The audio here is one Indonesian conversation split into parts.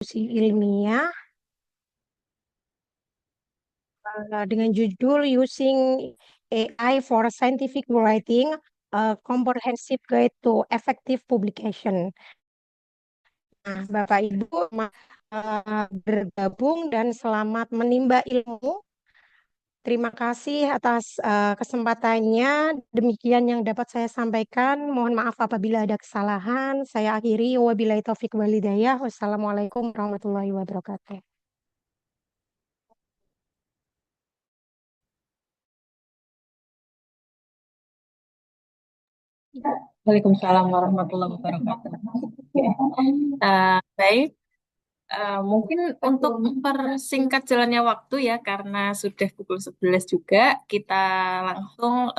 diskusi ilmiah dengan judul Using AI for Scientific Writing, a Comprehensive Guide to Effective Publication. Nah, Bapak Ibu bergabung dan selamat menimba ilmu. Terima kasih atas kesempatannya. Demikian yang dapat saya sampaikan. Mohon maaf apabila ada kesalahan. Saya akhiri. Wabillahi taufik walhidayah. Wassalamualaikum warahmatullahi wabarakatuh. Waalaikumsalam warahmatullahi wabarakatuh. Baik, mungkin untuk mempersingkat jalannya waktu ya, karena sudah pukul 11 juga, kita langsung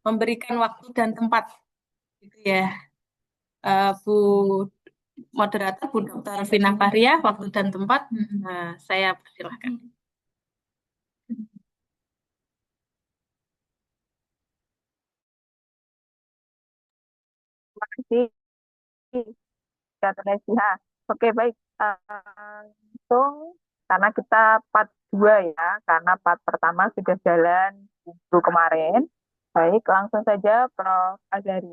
memberikan waktu dan tempat, gitu ya. Bu Moderator, Bu Dr. Vina Faria, waktu dan tempat, saya persilahkan. Kasih Kak Teresia. Oke, baik. Langsung, karena kita part 2 ya, karena part pertama sudah jalan minggu kemarin. Baik, langsung saja Prof. Azhari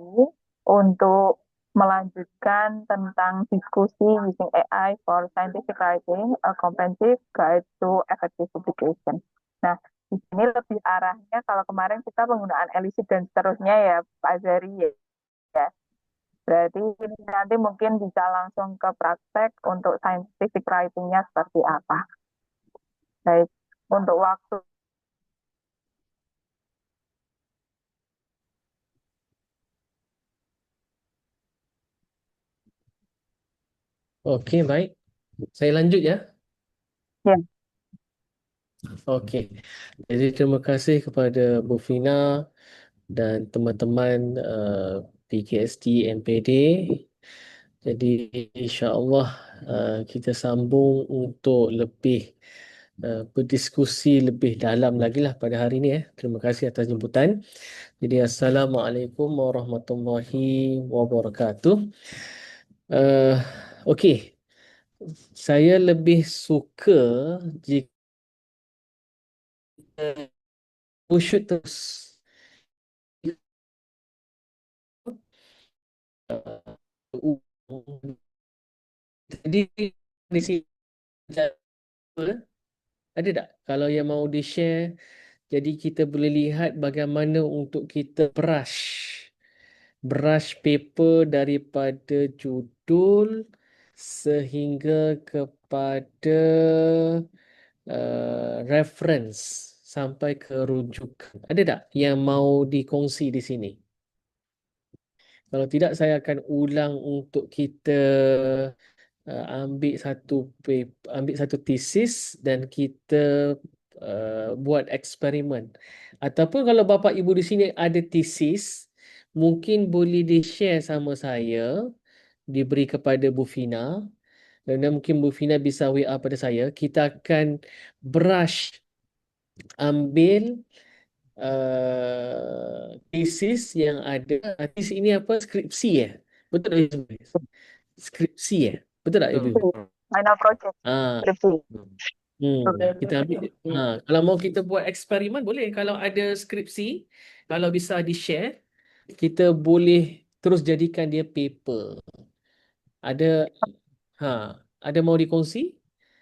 untuk melanjutkan tentang diskusi using AI for scientific writing, a comprehensive guide to effective publication. Nah, di sini lebih arahnya kalau kemarin kita penggunaan elicit dan seterusnya ya, Pak Azhari ya. Berarti ini nanti mungkin bisa langsung ke praktek untuk scientific writing-nya seperti apa. Baik, untuk waktu. Okey, baik. Saya lanjut ya. Ya, Okey. Jadi terima kasih kepada Bu Fina dan teman-teman PKST MPD. Jadi insya-Allah kita sambung untuk lebih berdiskusi lebih dalam lagi lah pada hari ini. Terima kasih atas jemputan. Jadi Assalamualaikum warahmatullahi wabarakatuh. Uh, Okey. Saya lebih suka jika shoot terus. Jadi di sini ada tak kalau yang mau di-share, jadi kita boleh lihat bagaimana untuk kita brush paper daripada judul sehingga kepada reference sampai ke rujukan. Ada tak yang mau dikongsi di sini? Kalau tidak, saya akan ulang untuk kita ambil satu tesis dan kita buat eksperimen. Ataupun kalau bapa ibu di sini ada tesis, mungkin boleh di-share sama saya, diberi kepada Bu Fina, dan mungkin Bu Fina bisa WA pada saya. Kita akan brush, ambil tesis yang ada. Tesis ini apa? Skripsi ya? Betul tak, Ibu? Skripsi ya? Betul tak, Ibu? final project, Ah, skripsi. kita ambil. Kalau mau kita buat eksperimen boleh. Kalau ada skripsi, kalau bisa di-share, kita boleh terus jadikan dia paper. Ada ha, ada mau dikongsi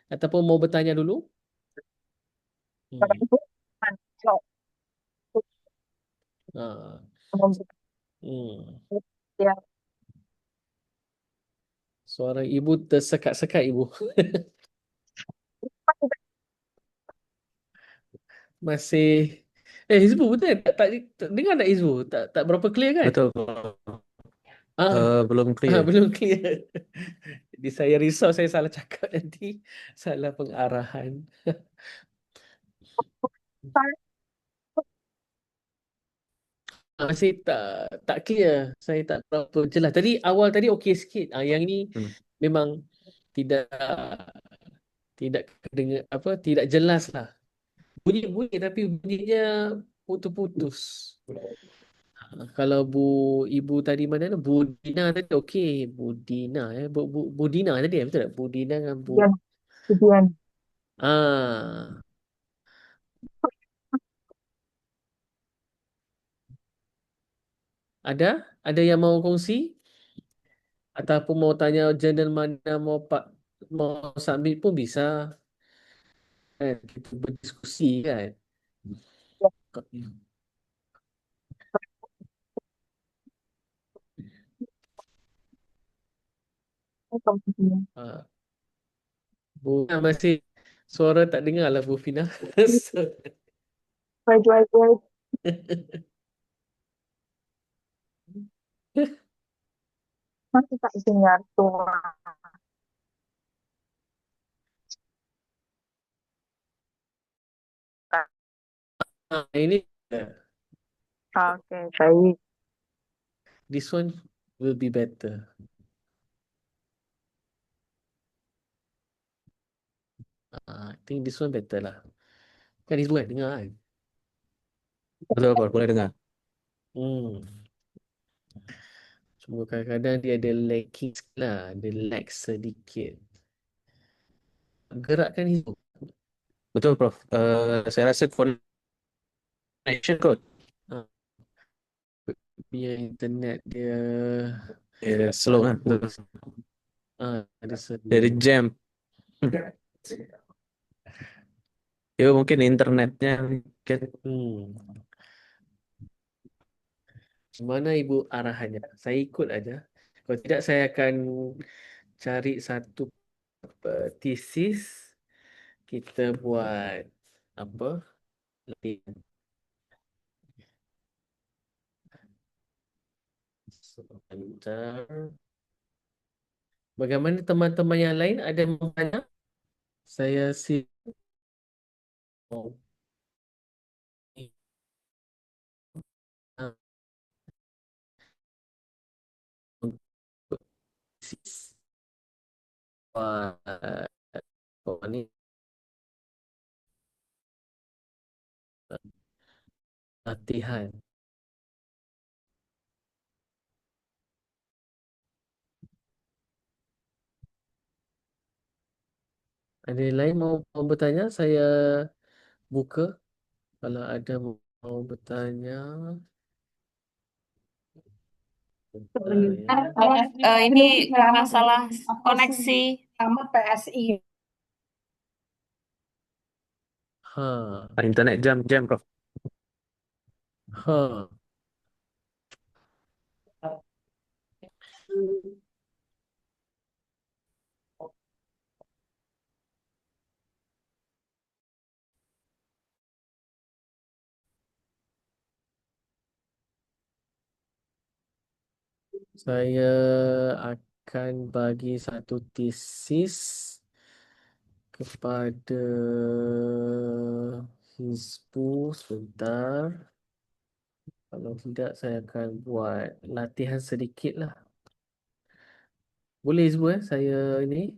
ataupun mau bertanya dulu? Bapak Hmm. Ibu, kalau Ha. memberikan Hmm. ya, Suara ibu tersekat-sekat, ibu. Masih Hizbu betul tak dengar tak, Hizbu? Tak berapa clear kan? Betul, Ah, belum clear. belum clear. Jadi saya risau saya salah cakap nanti, salah pengarahan. Masih tak clear. Saya tak berapa jelas. Tadi awal tadi okey sikit. Yang ni Hmm. memang tidak tidak dengar apa, tidak jelas lah. Bunyi-bunyi tapi bunyinya putus-putus. Kalau ibu tadi mana tu? Bu Dina tadi okey. Bu Dina Bu Dina tadi betul tak? Bu Dina dengan Kemudian, kemudian ah ada ada yang mau kongsi ataupun mau tanya jurnal mana mau submit pun bisa kan kita berdiskusi kan. kemudian. Ah, Bu Fina masih suara tak dengar lah Bu Fina. Wait, wait, wait. Masih tak dengar suara. Ini Oke, baik. this one will be better. I think this one better lah. Kan this one dengar kan? Betul, Prof. Boleh dengar. Hmm. Cuma kadang-kadang dia ada lacking sikit lah. Ada lag sedikit. Gerakkan itu. Betul, Prof. Saya rasa connection kot. Ha, biar internet dia Slow kan. bagus. Betul. Ada sedikit. Dari jam. Ya mungkin internetnya kan. Mana ibu arahannya? Saya ikut aja. Kalau tidak saya akan cari satu tesis. Kita buat apa? Latihan. Sebentar. Bagaimana teman-teman yang lain ada yang mau tanya? Saya oh, ah, untuk tesis. Buat apa ni? Latihan. Ada yang lain mau bertanya? Saya buka. Kalau ada mau bertanya. Bentar ya. Ini masalah koneksi. Sama PSI. Ha, Internet jam, Prof. ha. Saya akan bagi satu tesis kepada Hizbu sebentar. Kalau tidak, saya akan buat latihan sedikit lah. Boleh Hizbu saya ini?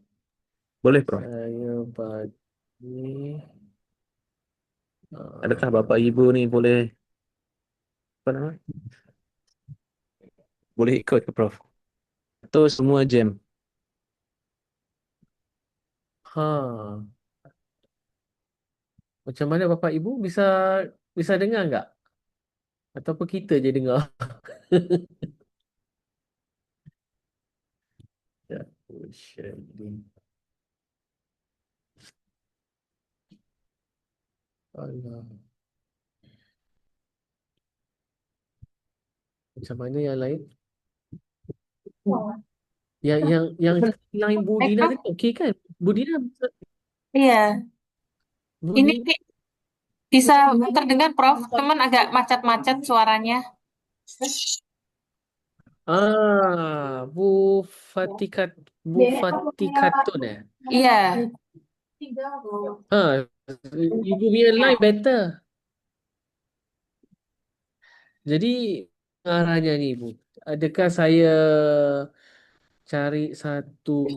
Boleh, Prof. Saya bagi Adakah Bapak Ibu ni boleh apa nama? Boleh ikut ke, Prof? Atau semua jam? ha. Macam mana Bapak Ibu bisa bisa dengar nggak? Ataupun kita je dengar? Ya, sharing. Alah. Macam mana yang lain? Yang lain Bu Dina tadi okey kan? Bu Dina Iya, Bu ini Dina bisa terdengar, Prof. Cuman agak macet-macet suaranya. Bu Fatikat Fatikatun eh? Iya. Ha, Ibu punya line better. Jadi arahnya ni Ibu, adakah saya cari satu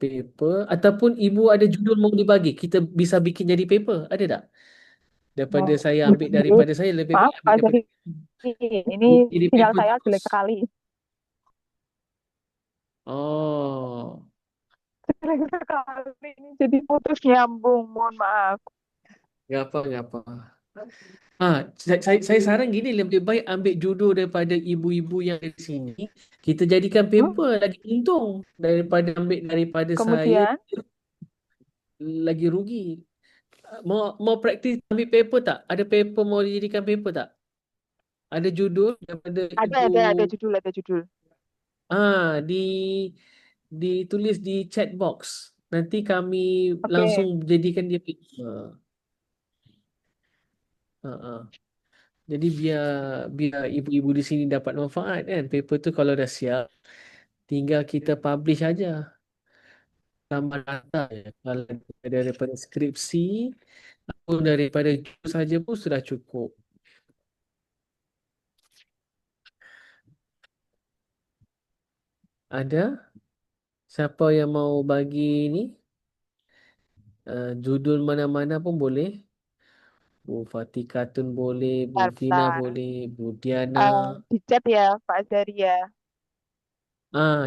paper ataupun Ibu ada judul mau dibagi? Kita bisa bikin jadi paper, ada tak? Daripada saya ambil daripada saya, lebih Maaf, baik ambil Pak daripada Zaki, ini jadi sinyal paper saya jelek terus. sekali. Oh, Jelek sekali ini jadi putus nyambung, mohon maaf. nggak apa, nggak apa. Saya saran gini, lebih baik ambil judul daripada ibu-ibu yang di sini. Kita jadikan Hmm? paper lagi untung daripada ambil daripada saya Kemudian lagi rugi. Mau praktis ambil paper tak? Ada paper mau dijadikan paper tak? Ada judul daripada ibu. ada judul. Di ditulis di chat box. Nanti kami Oke, langsung jadikan dia paper. Ha, ha. Jadi biar biar ibu-ibu di sini dapat manfaat kan. Paper tu kalau dah siap, tinggal kita publish aja. Tambah data je. Kalau daripada skripsi ataupun daripada judul saja pun sudah cukup. Ada siapa yang mau bagi ni? Judul mana-mana pun boleh. Bu Fatih Katun boleh, Bu Vina bentar. boleh, Bu Diana. Di chat ya, Pak Azari ya.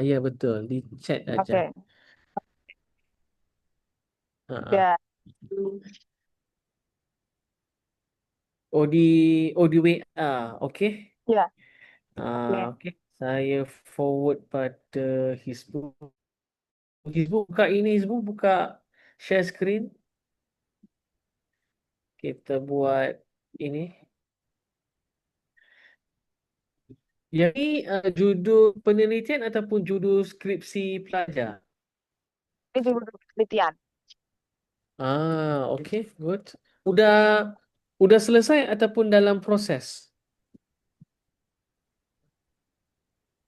Ya betul. Di chat aja. Oke, Ah, ah. udah. di WA. Okey. Ya, oke. Okey. Saya forward pada Hizbu. Hizbu buka ini, Hizbu buka share screen. Kita buat ini. Yang ni judul penelitian ataupun judul skripsi pelajar? Ini judul penelitian. Okey, good. Udah udah selesai ataupun dalam proses?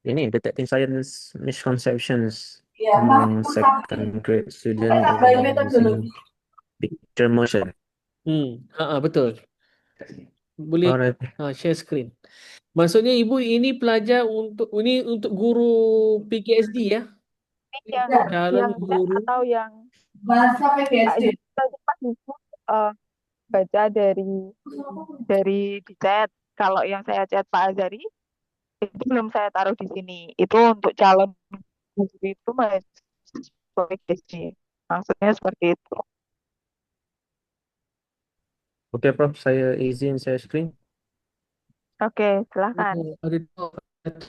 Ini detecting science misconceptions among second grade student using picture motion. Betul. Boleh Alright. share screen. Maksudnya ibu ini pelajar untuk guru PKSD ya? Ini Calon yang chat guru. atau yang Bahasa Pak PGSD. Azari tadi Pak Ibu baca dari di chat. Kalau yang saya chat Pak Azari itu belum saya taruh di sini. Itu untuk calon guru itu mahasiswa PhD. Maksudnya seperti itu. Oke, Prof, saya izin share screen. Oke, silakan. Ada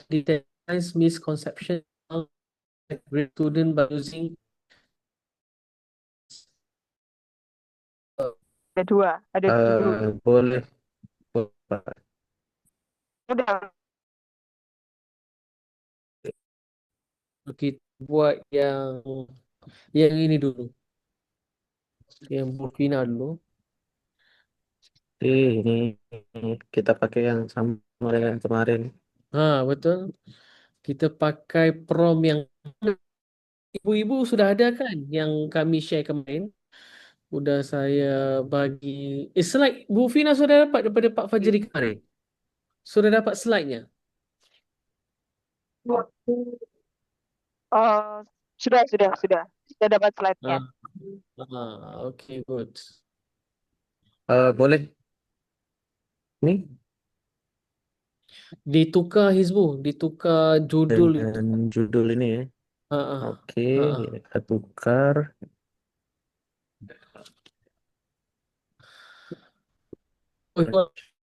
detect science misconception among grade student by using Ada dua. Boleh, Pak. Udah, kita buat yang ini dulu. Yang Burkina dulu. Ini kita pakai yang sama dengan kemarin. Betul. Kita pakai prom yang ibu-ibu sudah ada kan yang kami share kemarin. Sudah saya bagi slide Bu Fina sudah dapat daripada Pak Fajri kemarin. Sudah dapat slide-nya. sudah dapat slide-nya. Okay, good. Boleh. Ini Ditukar Hizbu, ditukar judul itu. dengan judul ini ya. Ha, ha. Oke, Ha. kita tukar.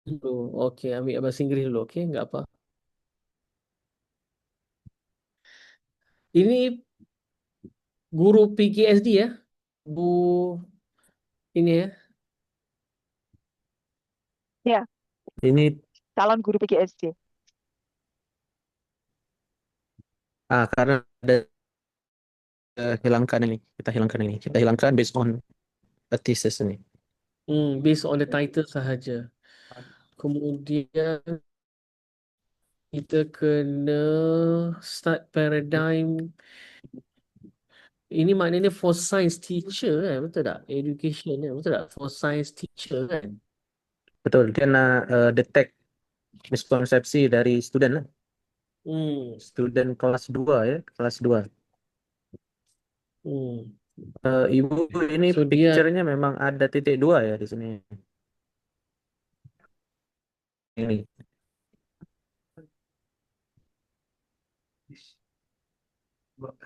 Dulu. Okey, ambil bahasa Inggeris dulu. Okey, enggak apa. Ini guru PKSD ya. Bu ini ya. Ya, Ini calon guru PGSD. karena ada hilangkan ini. Kita hilangkan ini. Kita hilangkan based on a thesis ini. Based on the title sahaja. Kemudian kita kena start paradigm. Ini maknanya for science teacher kan, betul tak? Education kan, betul tak? For science teacher kan. Betul, dia nak detect miskonsepsi dari student lah. Student kelas 2 ya, kelas 2. Ibu ini So dia picture-nya memang ada titik 2 ya di sini. ini.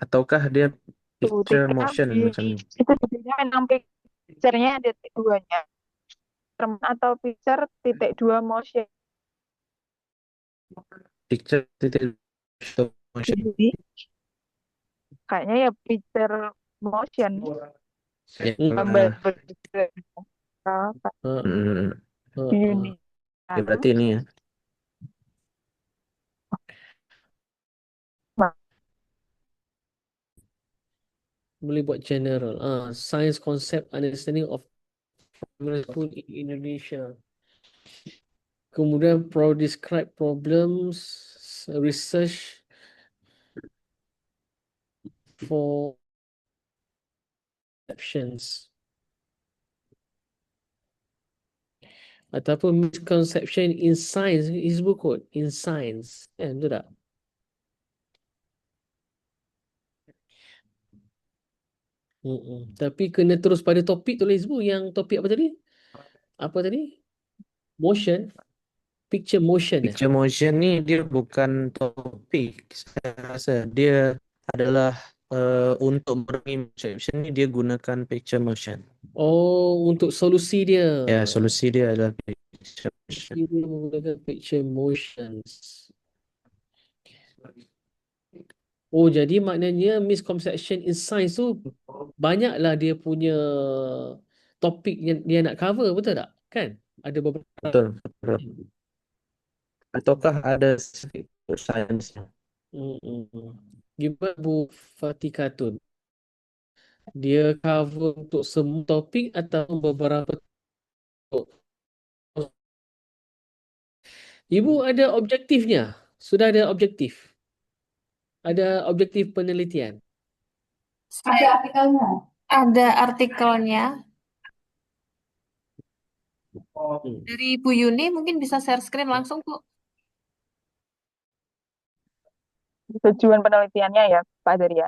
Ataukah dia Tuh, picture motion di macam ini? itu jadinya memang picture-nya ada titik duanya. Atau picture titik dua motion. Picture titik stop motion. Jadi kayaknya ya picture motion. Ya, Gambar bergerak. Apa? mm, Uni. ya berarti ini ya. Boleh buat general. Science concept understanding of primary school in Indonesia. Kemudian describe problems, research for exceptions. Ataupun misconception in science, Hizbu kot, in science. Betul tak? Tapi kena terus pada topik tu lah Hizbu. Yang topik apa tadi? Apa tadi? Motion. Picture motion. Picture motion ni dia bukan topik, saya rasa dia adalah untuk misconception ni dia gunakan picture motion. Oh, untuk solusi dia. Ya, solusi dia adalah picture motion. Dia menggunakan picture motions. Oh, jadi maknanya misconception in science tu banyaklah dia punya topik yang dia nak cover, betul tak? Kan? Ada beberapa. Betul, betul. Ataukah ada specific science? Gimana Bu Fatikatun? Dia cover untuk semua topik atau beberapa topik? Ibu ada objektifnya? Sudah ada objektif? Ada objektif penelitian? Ada artikelnya. Ada artikelnya dari Bu Yuni, mungkin bisa share screen langsung, Bu. Tujuan penelitiannya ya, Pak Daria.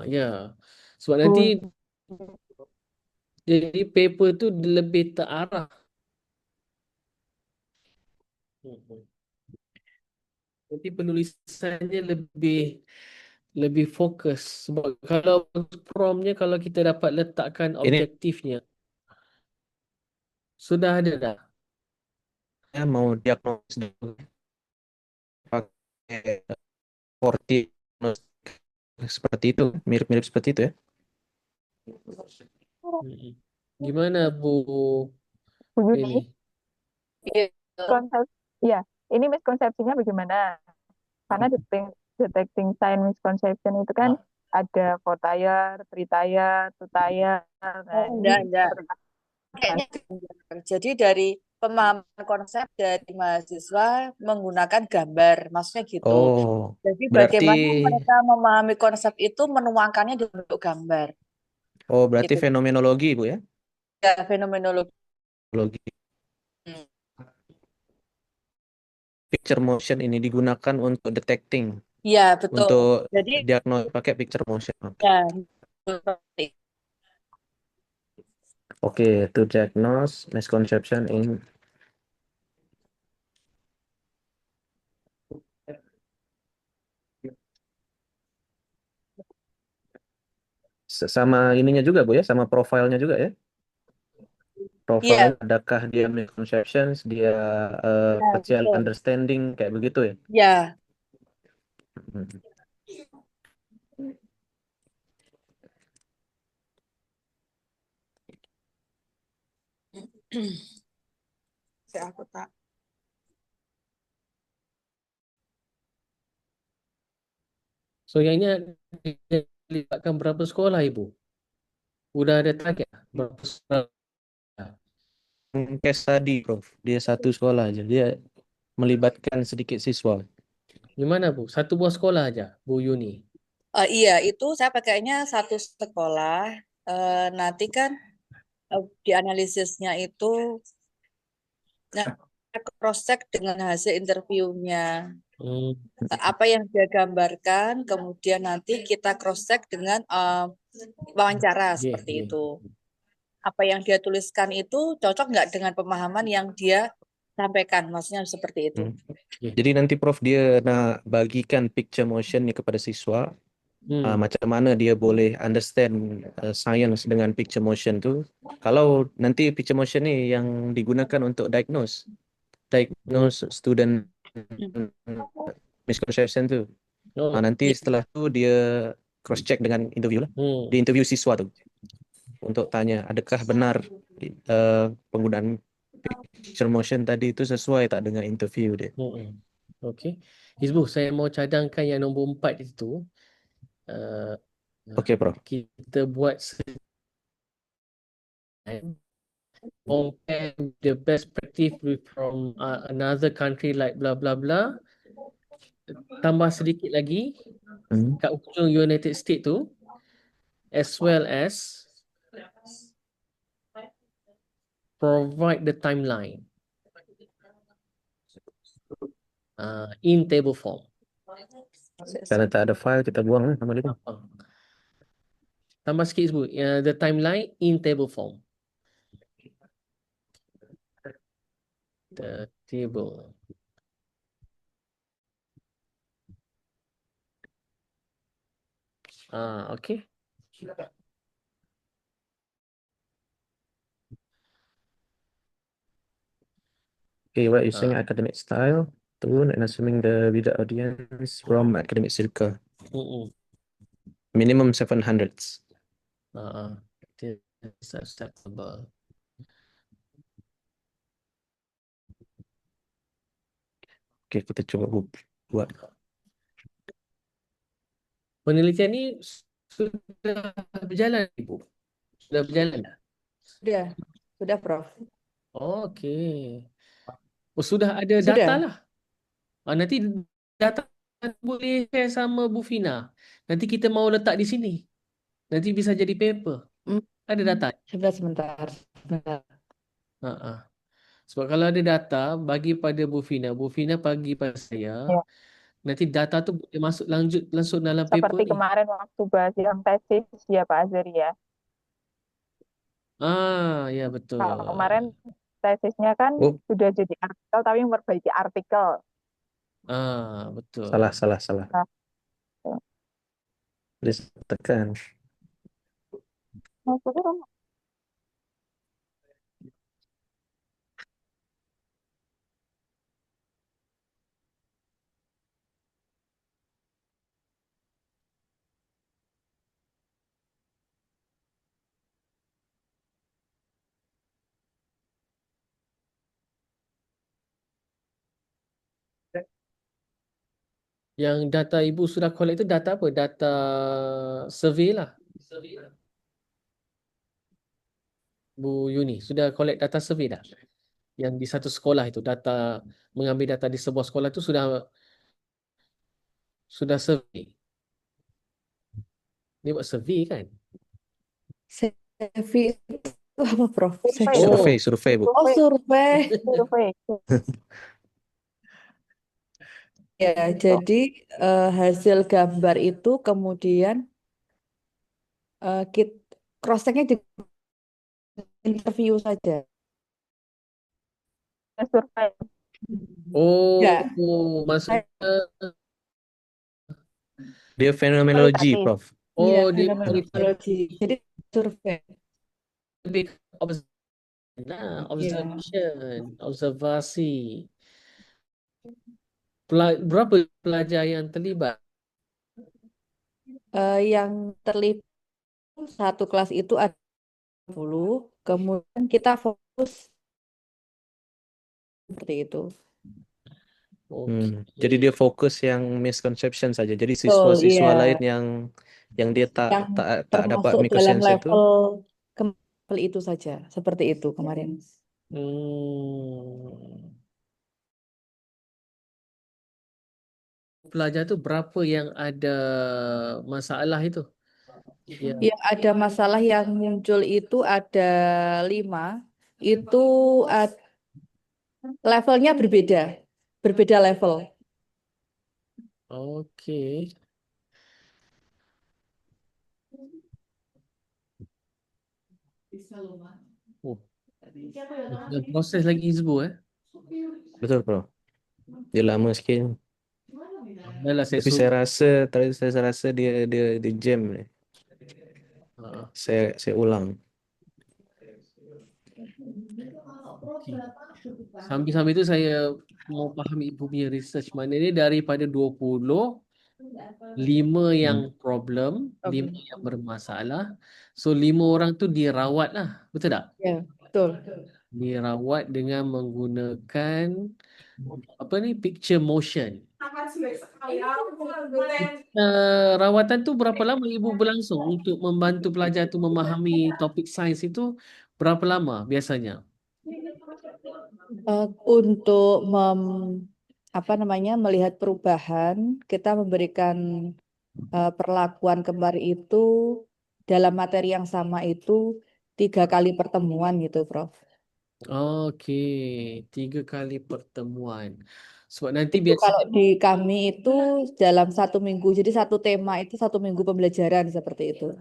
Ya. Sebab nanti jadi paper tu lebih terarah. Nanti penulisannya lebih fokus. Sebab kalau promnya, kalau kita dapat letakkan Ini objektifnya, sudah ada dah. mau diagnosis pakai 40 seperti itu, mirip-mirip seperti itu ya. Gimana Bu Bu Yuni, ini? ini miskonsepsinya bagaimana? Karena detecting sign misconception itu kan ada 4-tier, 3-tier, 2-tier. Nah, Enggak. Kayaknya jadi dari pemahaman konsep dari mahasiswa menggunakan gambar, maksudnya gitu. Oh, Jadi berarti bagaimana mereka memahami konsep itu, menuangkannya di bentuk gambar. berarti Gitu. fenomenologi Bu ya? Ya, fenomenologi. Picture motion ini digunakan untuk detecting, Ya, betul. untuk Jadi diagnosis pakai picture motion. ya, Oke, to diagnose misconception in sama ininya juga Bu ya, sama profilnya juga ya. Profilnya adakah dia misconceptions, dia partial betul. understanding kayak begitu ya. Ya, aku tak. So yang ini dilibatkan berapa sekolah Ibu? Udah ada target berapa sekolah? Case study, Prof. Dia satu sekolah aja. Dia melibatkan sedikit siswa. Gimana Bu? Satu buah sekolah aja, Bu Yuni. Iya, itu saya pakainya satu sekolah. Nanti kan dianalisisnya itu cross check dengan hasil interviewnya. Apa yang dia gambarkan, kemudian nanti kita cross check dengan wawancara seperti itu. Apa yang dia tuliskan itu cocok nggak dengan pemahaman yang dia sampaikan, maksudnya seperti itu. Okey. Jadi nanti Prof dia nak bagikan picture motion ni kepada siswa. Macam mana dia boleh understand science dengan picture motion tu. Kalau nanti picture motion ni yang digunakan untuk diagnose student misconception tu. Oh, Nanti setelah tu dia cross check dengan interview lah. Dia interview siswa tu untuk tanya adakah benar penggunaan picture motion tadi itu sesuai tak dengan interview dia. Okey. Hizbu, saya mau cadangkan yang nombor 4 itu. Uh, Okey, Prof. Kita buat compare the best practice from another country like blah blah blah. Tambah sedikit lagi kat ujung United States tu, as well as provide the timeline in table form. Kalau tak ada file kita buang lah nama dia tu. Tambah sikit sebut the timeline in table form. The table. Okay. Okay, what you saying academic style tune and assuming the reader audience from academic circle. Minimum 700s. It's acceptable. Okay, kita cuba buat. Penelitian ni sudah berjalan, Ibu? Sudah berjalan dah? Sudah Prof. Okey. Sudah ada Sudah. data lah. Nanti data boleh share sama Bu Fina. Nanti kita mau letak di sini. Nanti bisa jadi paper. Ada data? Sebentar. Sebab kalau ada data, bagi pada Bu Fina. Bu Fina bagi pada saya. Ya. Nanti data tu boleh masuk langsung dalam paper Seperti ni. kemarin waktu bahas yang tesis ya Pak Azhar ya. Ya betul. Kalau kemarin tesisnya kan sudah jadi artikel tapi memperbaiki artikel. Betul. Salah. Nah, Please tekan. Yang data Ibu sudah collect itu data apa? Data survey lah. Bu Yuni, sudah collect data survey dah? Yang di satu sekolah itu, data mengambil data di sebuah sekolah itu sudah survey. Ini buat survey kan? Survey itu apa Prof? Survei Bu. Oh, survei. Ya, jadi hasil gambar itu kemudian kita cross-checknya di interview saja. survei. Ya. Maksudnya dia fenomenologi, Prof. Iya, dia fenomenologi. Jadi survei. lebih observation, observasi. Berapa pelajar yang terlibat? Yang terlibat satu kelas itu ada 10, kemudian kita fokus seperti itu. Jadi dia fokus yang misconception saja. Jadi siswa-siswa lain yang dia tak dapat termasuk dalam misconception itu. level itu saja, seperti itu kemarin. Pelajar tu berapa yang ada masalah itu? Yang ada masalah yang muncul itu ada 5. Itu levelnya berbeda level. Okey. Proses lagi Hizbu Betul, Bro. Dia lama sikit. Dah lah saya Tapi suruh. saya rasa dia jam. Ha, Saya ulang. okey. Sambil-sambil tu saya mau faham ibu punya research. Maknanya daripada 20, 5 yang problem, 5 Oke. yang bermasalah. So 5 orang tu dirawat lah. Betul tak? Ya, betul. Dirawat dengan menggunakan apa ni, picture motion. Rawatan tu berapa lama ibu berlangsung untuk membantu pelajar tu memahami topik sains itu, berapa lama biasanya? Untuk melihat perubahan, kita memberikan perlakuan kembar itu dalam materi yang sama itu 3 kali pertemuan gitu, Prof. Okey, 3 kali pertemuan. Sebab nanti Itu biasa, kalau di kami itu dalam 1 minggu, jadi satu tema itu 1 minggu pembelajaran seperti itu.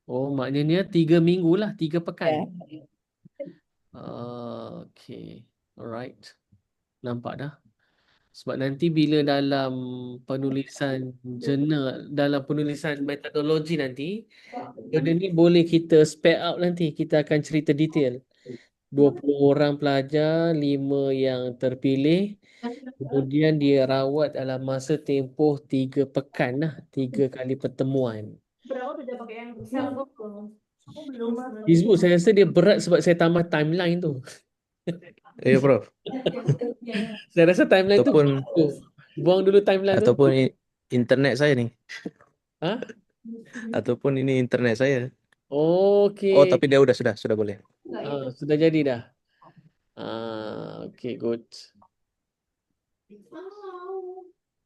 oh maknanya 3 minggu lah, 3 pekan. Ya. Okey, alright. Nampak dah. Sebab nanti bila dalam penulisan jurnal, dalam penulisan metodologi nanti, benda ni boleh kita spell out nanti. Kita akan cerita detail. 20 orang pelajar, 5 yang terpilih. Kemudian dia rawat dalam masa tempoh 3 pekan lah. 3 kali pertemuan. Hizbu, saya rasa dia berat sebab saya tambah timeline tu. Ya, Prof. Saya rasa timeline tu Ataupun buang dulu timeline tu. ataupun internet saya nih. Ha? Ataupun ini internet saya. Oh, Okey. tapi dia sudah boleh. Sudah jadi dah. Okay, good.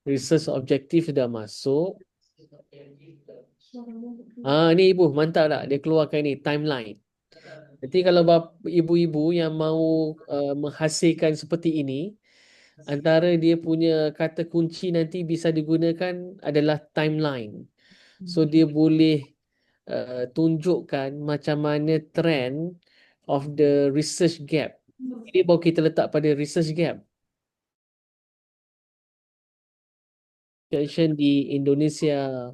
Research objektif sudah masuk. Ni ibu, mantap tak? Dia keluarkan ni, timeline. Nanti kalau ibu-ibu yang mau menghasilkan seperti ini, antara dia punya kata kunci nanti bisa digunakan adalah timeline. So dia boleh tunjukkan macam mana trend of the research gap. Ini baru kita letak pada research gap. Di Indonesia,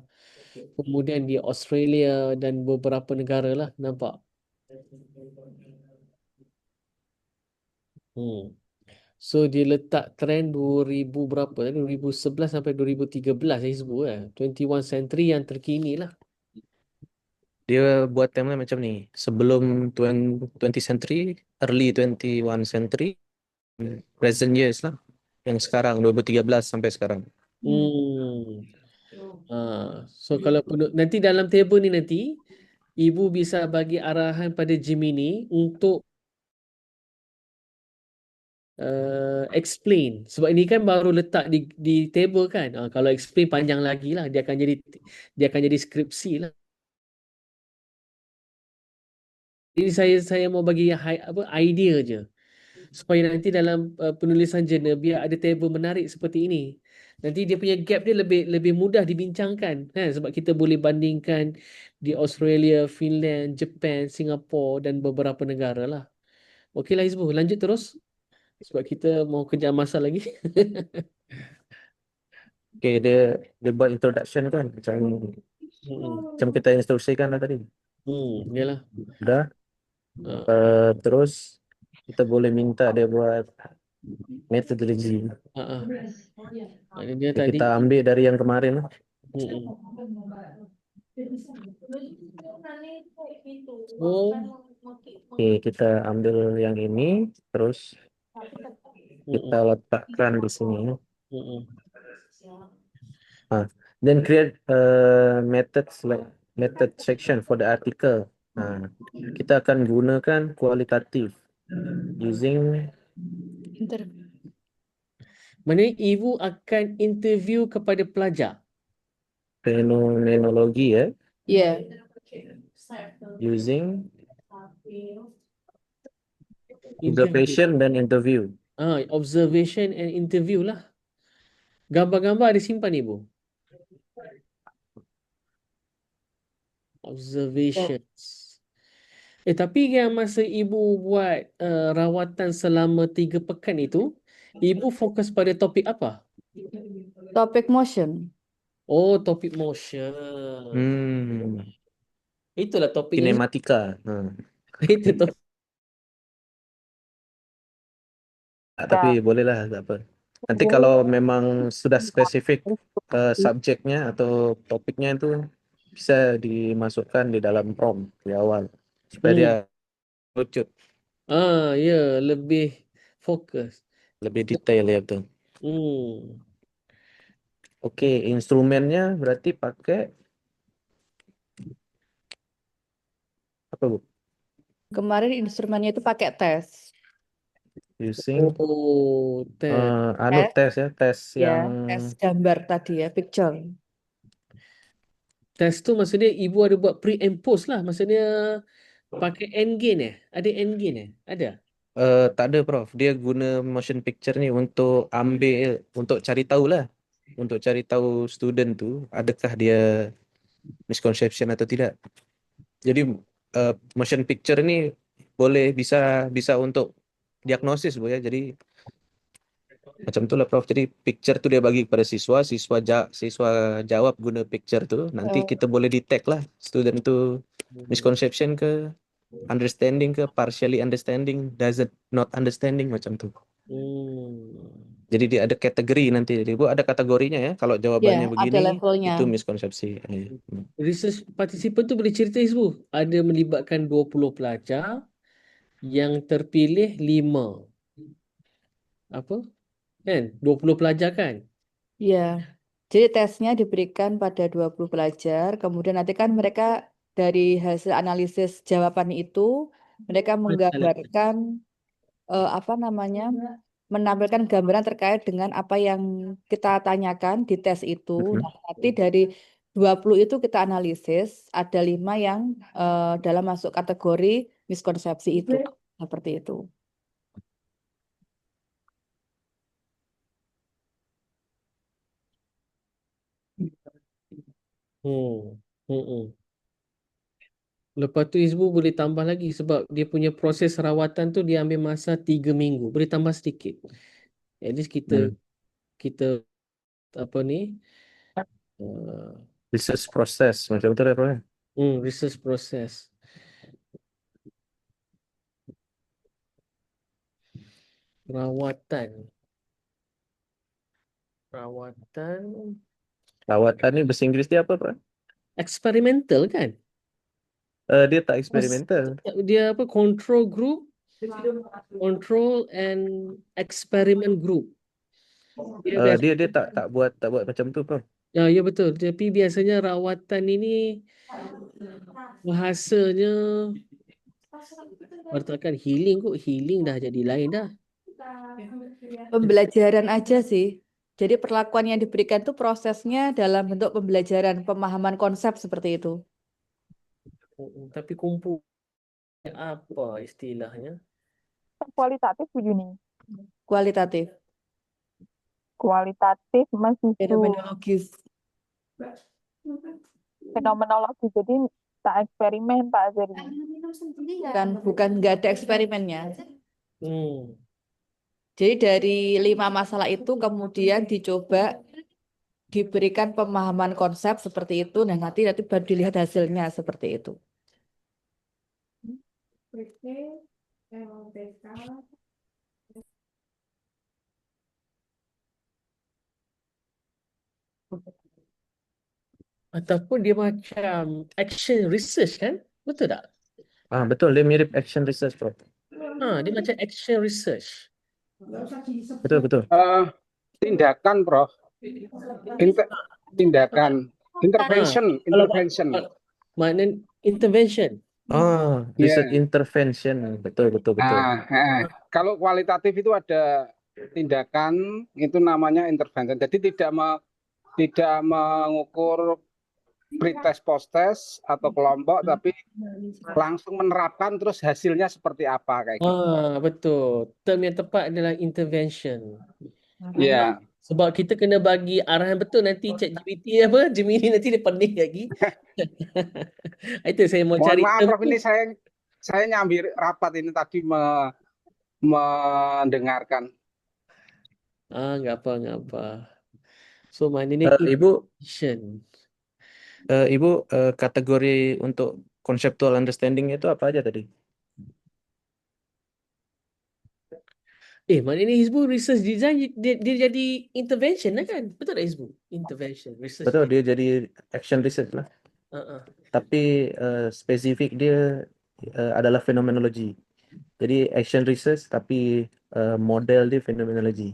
kemudian di Australia dan beberapa negara lah, nampak. So dia letak trend 2000 berapa tadi, 2011 sampai 2013 saya sebut 21 century yang terkini lah. Dia buat timeline macam ni. Sebelum 20 century, early 21 century, present years lah. Yang sekarang 2013 sampai sekarang. So kalau nanti dalam table ni nanti ibu bisa bagi arahan pada Gemini untuk explain. Sebab ini kan baru letak di table kan. Kalau explain panjang lagi lah, dia akan jadi skripsi lah. Jadi saya mau bagi idea je supaya nanti dalam penulisan jurnal biar ada table menarik seperti ini. Nanti dia punya gap dia lebih mudah dibincangkan kan, sebab kita boleh bandingkan di Australia, Finland, Japan, Singapura dan beberapa negara lah. Okeylah Hizbul, lanjut terus sebab kita mau kejar masa lagi. Okay, dia buat introduction kan macam kita instruksikan lah tadi. Yalah. Udah. Terus kita boleh minta dia buat metodologi. Maknanya Okay, tadi kita ambil dari yang kemarin lah. Okay, kita ambil yang ini, terus kita letakkan di sini. Then create method section for the article. Kita akan gunakan kualitatif using mana ibu akan interview kepada pelajar. fenomenologi ya. Yeah. Using observation dan interview. Observation and interview lah. Gambar-gambar ada simpan ibu. Observations. Tapi yang masa ibu buat rawatan selama 3 pekan itu, Ibu fokus pada topik apa? Topik motion. Oh, topik motion. Itulah topiknya. Kinematika. Itu topik. Tapi bolehlah, tak apa. Nanti kalau memang sudah spesifik subjeknya atau topiknya itu bisa dimasukkan di dalam prompt di awal supaya dia lucu, Ya, lebih fokus. lebih detail ya betul. Hmm. Oke, instrumennya berarti pakai apa Bu? Kemarin instrumennya itu pakai tes. Using Oh, tes. tes ya, tes Ya, yang tes gambar tadi ya, picture. Tes tu maksudnya ibu ada buat pre and post lah. Maksudnya pakai Engine Ada Engine Ada? tak ada Prof. Dia guna motion picture ni untuk untuk cari tahu lah. Untuk cari tahu student tu adakah dia misconception atau tidak. Jadi motion picture ni bisa untuk diagnosis Bu ya. Jadi macam tu lah Prof. Jadi picture tu dia bagi kepada siswa jawab guna picture tu. Nanti kita boleh detect lah student tu misconception ke, understanding ke, partially understanding, doesn't not understanding macam tu. Jadi dia ada kategori nanti. Jadi Bu ada kategorinya ya. Kalau jawabannya Ya, ada begini levelnya. itu miskonsepsi. Research participant tu boleh cerita Ibu. Ada melibatkan 20 pelajar yang terpilih 5. Apa? Kan? 20 pelajar kan? Ya, jadi tesnya diberikan pada 20 pelajar, kemudian nanti kan mereka dari hasil analisis jawaban itu, mereka menggambarkan apa namanya, menampilkan gambaran terkait dengan apa yang kita tanyakan di tes itu. Nah, nanti dari 20 itu kita analisis, ada 5 yang dalam masuk kategori miskonsepsi itu, seperti itu. Lepas tu Ibu boleh tambah lagi sebab dia punya proses rawatan tu dia ambil masa 3 minggu. Boleh tambah sedikit. At least kita apa ni? Research process macam tu lah Prof. Research process. Rawatan ni bahasa Inggeris dia apa Prof? Eksperimental kan? Dia tak eksperimental. Dia apa? Control group, control and experiment group. Dia tak buat macam tu Prof. Ya betul. Tapi biasanya rawatan ini bahasanya katakan healing kok. Healing dah jadi lain dah. Pembelajaran aja sih. Jadi perlakuan yang diberikan itu prosesnya dalam bentuk pembelajaran, pemahaman konsep seperti itu. Tapi kumpul apa istilahnya? Kualitatif Bu Yuni. Kualitatif. Kualitatif masih Fenomenologis. fenomenologi. Jadi tak eksperimen Pak Azari. Bukan nggak ada eksperimennya. Jadi dari 5 masalah itu kemudian dicoba diberikan pemahaman konsep seperti itu, nah nanti baru dilihat hasilnya seperti itu. Ataupun dia macam action research kan? Betul tak? Betul, dia mirip action research Prof. Dia macam action research. Betul. Tindakan Prof. Tindakan. Intervention. Maknanya intervention. Research intervention. Betul. Kalau kualitatif itu ada tindakan, itu namanya intervention. Jadi tidak mengukur pre-test, post-test atau kelompok, tapi langsung menerapkan terus hasilnya seperti apa kayak gitu. Betul. Term yang tepat adalah intervention. Ya. Sebab kita kena bagi arahan betul, nanti ChatGPT Gemini nanti dia pening lagi. Itu saya mau cari. Mohon maaf Prof, ini saya nyambi rapat ini tadi mendengarkan. nggak apa, nggak apa. So, maknanya Ibu, intention. Ibu kategori untuk conceptual understanding itu apa aja tadi? Maknanya Hizbu research design dia jadi intervention lah kan? Betul tak Hizbu? Intervention, research Betul, design. dia jadi action research lah. Uh-uh. Tapi spesifik dia adalah fenomenologi. Jadi action research tapi model dia fenomenologi.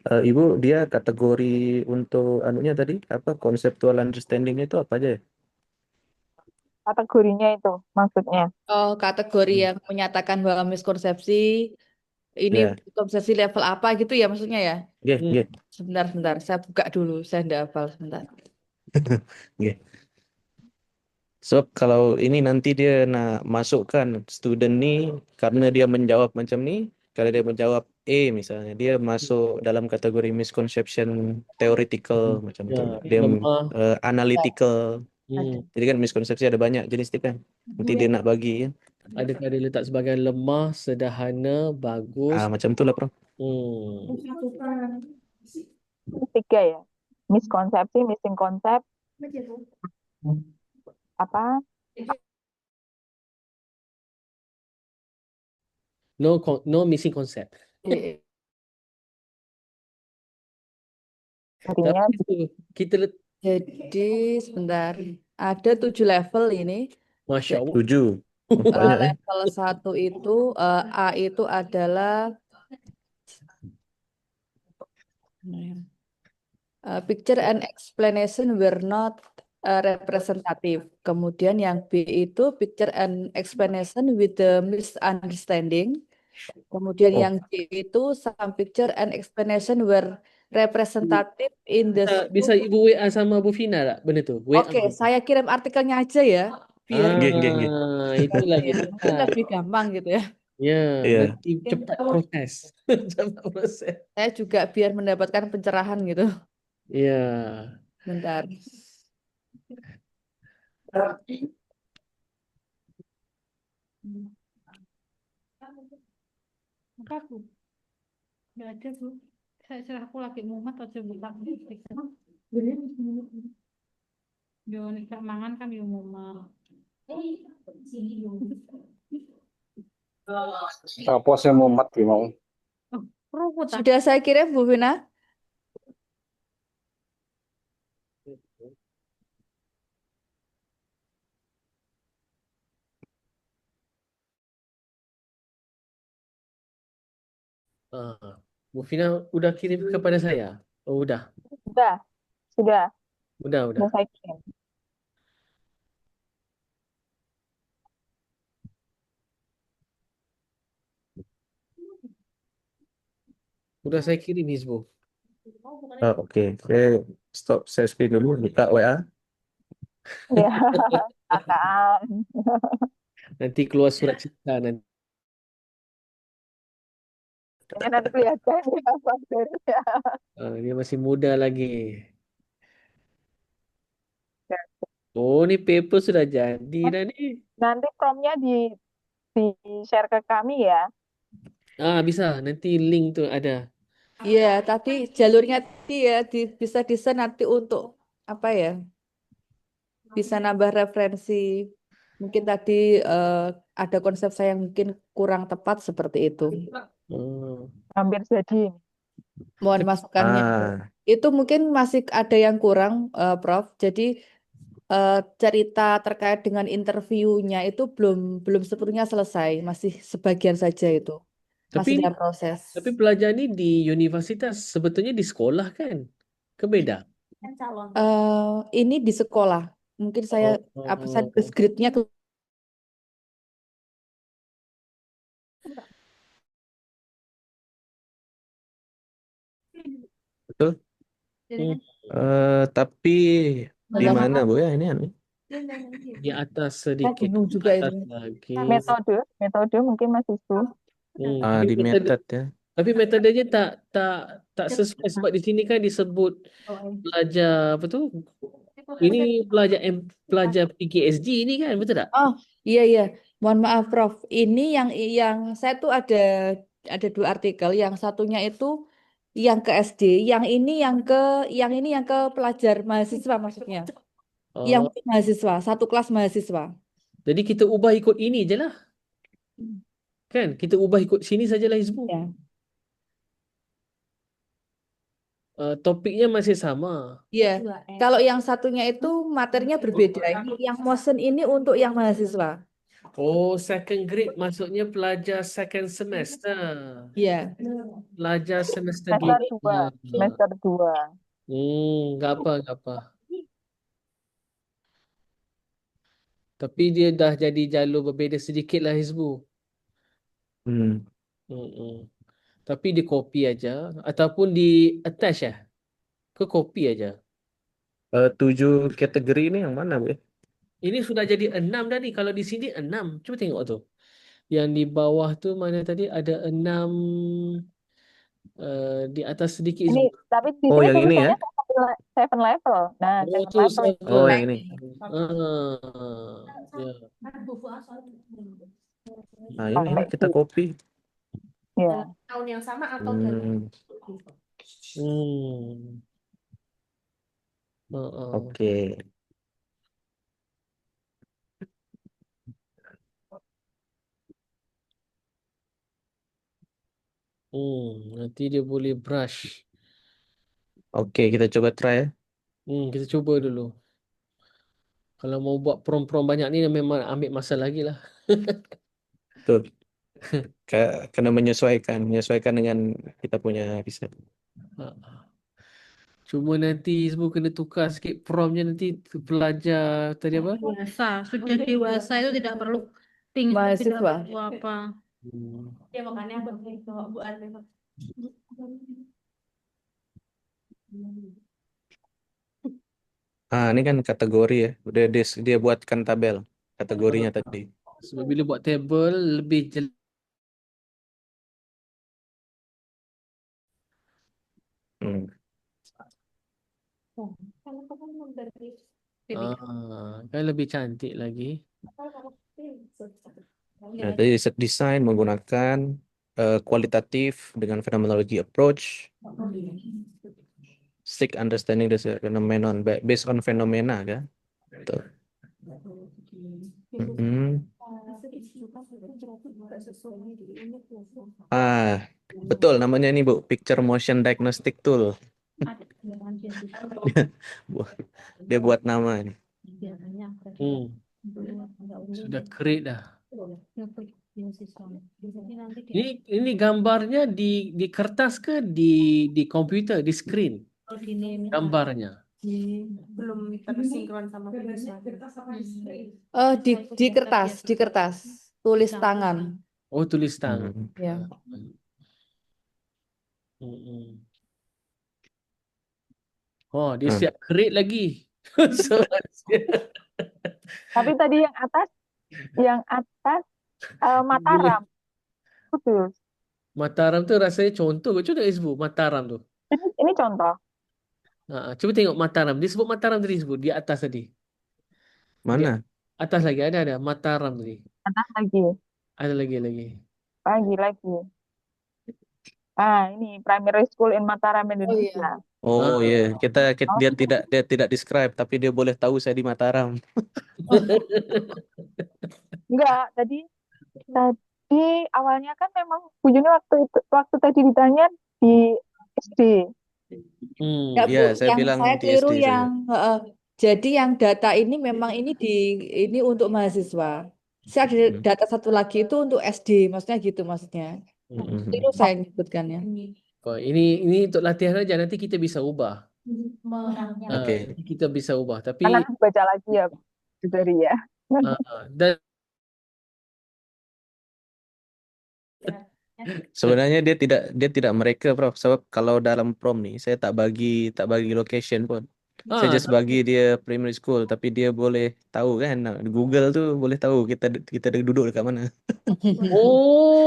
Ibu, dia kategori untuk anunya tadi apa conceptual understanding itu apa aja ya? Kategorinya itu maksudnya. Oh, kategori yang menyatakan bahwa miskonsepsi ini Ya, konsepsi level apa gitu ya maksudnya ya? nggih, Hmm. nggih, Sebentar, saya buka dulu, saya tidak hafal sebentar. nggih. Sebab kalau ini nanti dia nak masukkan student ni karena dia menjawab macam ni, kalau dia menjawab A misalnya, dia masuk dalam kategori misconception theoretical macam Ya, tu. Dia lemah. analytical. Hmm. Jadi kan miskonsepsi ada banyak jenis dia kan. Nanti dia nak bagi kan. Adakah dia letak sebagai lemah, sederhana, bagus? Macam tu lah, Prof. Tiga ya. Miskonsepsi, missing konsep, apa? No missing concept. Artinya Tapi itu kita Jadi sebentar, ada 7 level ini. Masya Allah. 7. Banyak ya. Level 1 itu A itu adalah picture and explanation were not representative. Kemudian yang B itu picture and explanation with the misunderstanding. Kemudian Oh. yang C itu some picture and explanation were representative in the Bisa Ibu WA sama Bu Fina tak? Benda tu. WA. Oke, saya kirim artikelnya aja ya, biar Nggih. Itu lagi mungkin dekat. lebih gampang gitu ya. Ya, Iya. nanti cepat proses. Cepat proses. Saya juga biar mendapatkan pencerahan gitu. Ya. Bentar. Apa Bu? Nggak ada Bu. Saya aku lagi mumet aja buka. Yo nek gak mangan kan yo mumet. Apa sih mumet ki mau? Keruput ah. Sudah saya kirim Bu Vina. Bu Fina udah kirim kepada saya? Oh, udah. sudah Udah. saya kirim. Udah saya kirim Hizbu. Oke. Saya stop share screen dulu, buka WA. Ya, akan. Nanti keluar surat cinta nanti. Ini nanti kelihatan ya materinya. Dia masih muda lagi. Oh, ini paper sudah jadi dah ni. Nanti promnya di share ke kami ya. Bisa. Nanti link tu ada. Iya, tapi jalurnya ya bisa desain nanti untuk apa ya? Bisa nambah referensi. Mungkin tadi ada konsep saya yang mungkin kurang tepat seperti itu. Hampir jadi. Mohon masukannya. Itu mungkin masih ada yang kurang, Prof. Jadi cerita terkait dengan interviewnya itu belum sepenuhnya selesai, masih sebagian saja itu. Masih dalam proses. Tapi pelajar ni di universitas, sebetulnya di sekolah kan? Kebeda? Ini di sekolah. Mungkin saya grade-nya Betul. Tapi di mana Bu ya ini? Di atas sedikit. bingung juga atas ini. lagi. Metode mungkin masih itu. Di method ya. Tapi metodenya tak sesuai sebab di sini kan disebut pelajar apa tu? Ini pelajar PGSD ini kan, betul tak? Oh, iya. Mohon maaf, Prof. Ini yang saya tuh ada ada dua artikel. Yang satunya itu yang ke SD, yang ini yang ke pelajar mahasiswa maksudnya. Yang Oh, untuk mahasiswa, satu kelas mahasiswa. jadi kita ubah ikut ini je lah. Kan? Kita ubah ikut sini sajalah Hizbu. Ya. Topiknya masih sama. Iya, kalau yang satunya itu materinya berbeda. Yang motion ini untuk yang mahasiswa. Oh, second grade maksudnya pelajar second semester. Iya. Pelajar semester Semester 2. 2, semester 2. Nggak apa, nggak apa. Tapi dia dah jadi jalur berbeza sedikit lah Hizbu. Hmm. Mm-mm. Tapi di copy aja ataupun di attach ya? Ke copy aja. 7 kategori ini yang mana, Bu? Ini sudah jadi 6 dah ni. Kalau di sini 6. Cuba tengok tu. Yang di bawah tu mana tadi ada 6 di atas sedikit Ini Hizbu. tapi di Oh, sini yang ini ya? tulisannya seven level. Nah, Oh, seven tu level itu. Oh, saya. yang ini. Ya. Nah, ini kita copy. Ya. Tahun yang sama atau dari Hmm. Hmm. Oke. Nanti dia boleh brush. Oke, kita coba try ya. Kita cuba dulu. Kalau mau buat prom-prom banyak ni memang ambil masa lagi lah. Betul. Kena menyesuaikan dengan kita punya riset. Cuma nanti semua kena tukar sikit promnya nanti pelajar tadi apa? dewasa, sudah dewasa itu tidak perlu tinggi, tidak Mahasiswa. perlu apa. Hmm. Ya makanya bawa Bu Arif. Ini kan kategori ya. Udah dia buatkan tabel kategorinya tadi. Sebab bila buat table lebih jelas. Hmm. Kan lebih cantik lagi. Nah, tadi set design menggunakan kualitatif dengan phenomenology approach, seek understanding the phenomenon based on phenomena kan. Betul. Betul namanya ini Bu, picture motion diagnostic tool. Dia buat nama ini. Sudah create dah. Ini gambarnya di kertas ke di komputer, di screen? Gambarnya. Belum tersinkron sama Di kertas, tulis tangan. Oh, tulis tangan. Ya. Oh, dia siap create lagi. Tapi tadi yang atas Mataram. Kudus. Mataram tu rasanya contoh. Coba sebut Mataram tu. Ini contoh. Coba tengok Mataram. Dia sebut Mataram tadi sebut di atas tadi. Mana? Atas lagi ada Mataram tadi. Atas lagi. Ada lagi. Lagi. Ini primary school in Mataram, Indonesia. Oh iya, dia tidak describe tapi dia boleh tahu saya di Mataram. Enggak, tadi awalnya kan memang Bu Juni waktu tadi ditanya di SD. Ya, Bu, Iya, saya yang bilang saya di keliru SD yang jadi yang data ini memang ini untuk mahasiswa. Saya ada data satu lagi itu untuk SD, maksudnya gitu maksudnya. Keliru saya nyebutkannya. Ini untuk latihan aja, nanti kita bisa ubah. Oke. Kita bisa ubah, tapi Kan nanti baca lagi ya, dari ya. dan sebenarnya dia tidak mereka, Prof. Sebab kalau dalam prom nih saya tak bagi location pun. Saya just bagi dia primary school, tapi dia boleh tahu kan. Di Google tuh boleh tahu kita duduk dekat mana.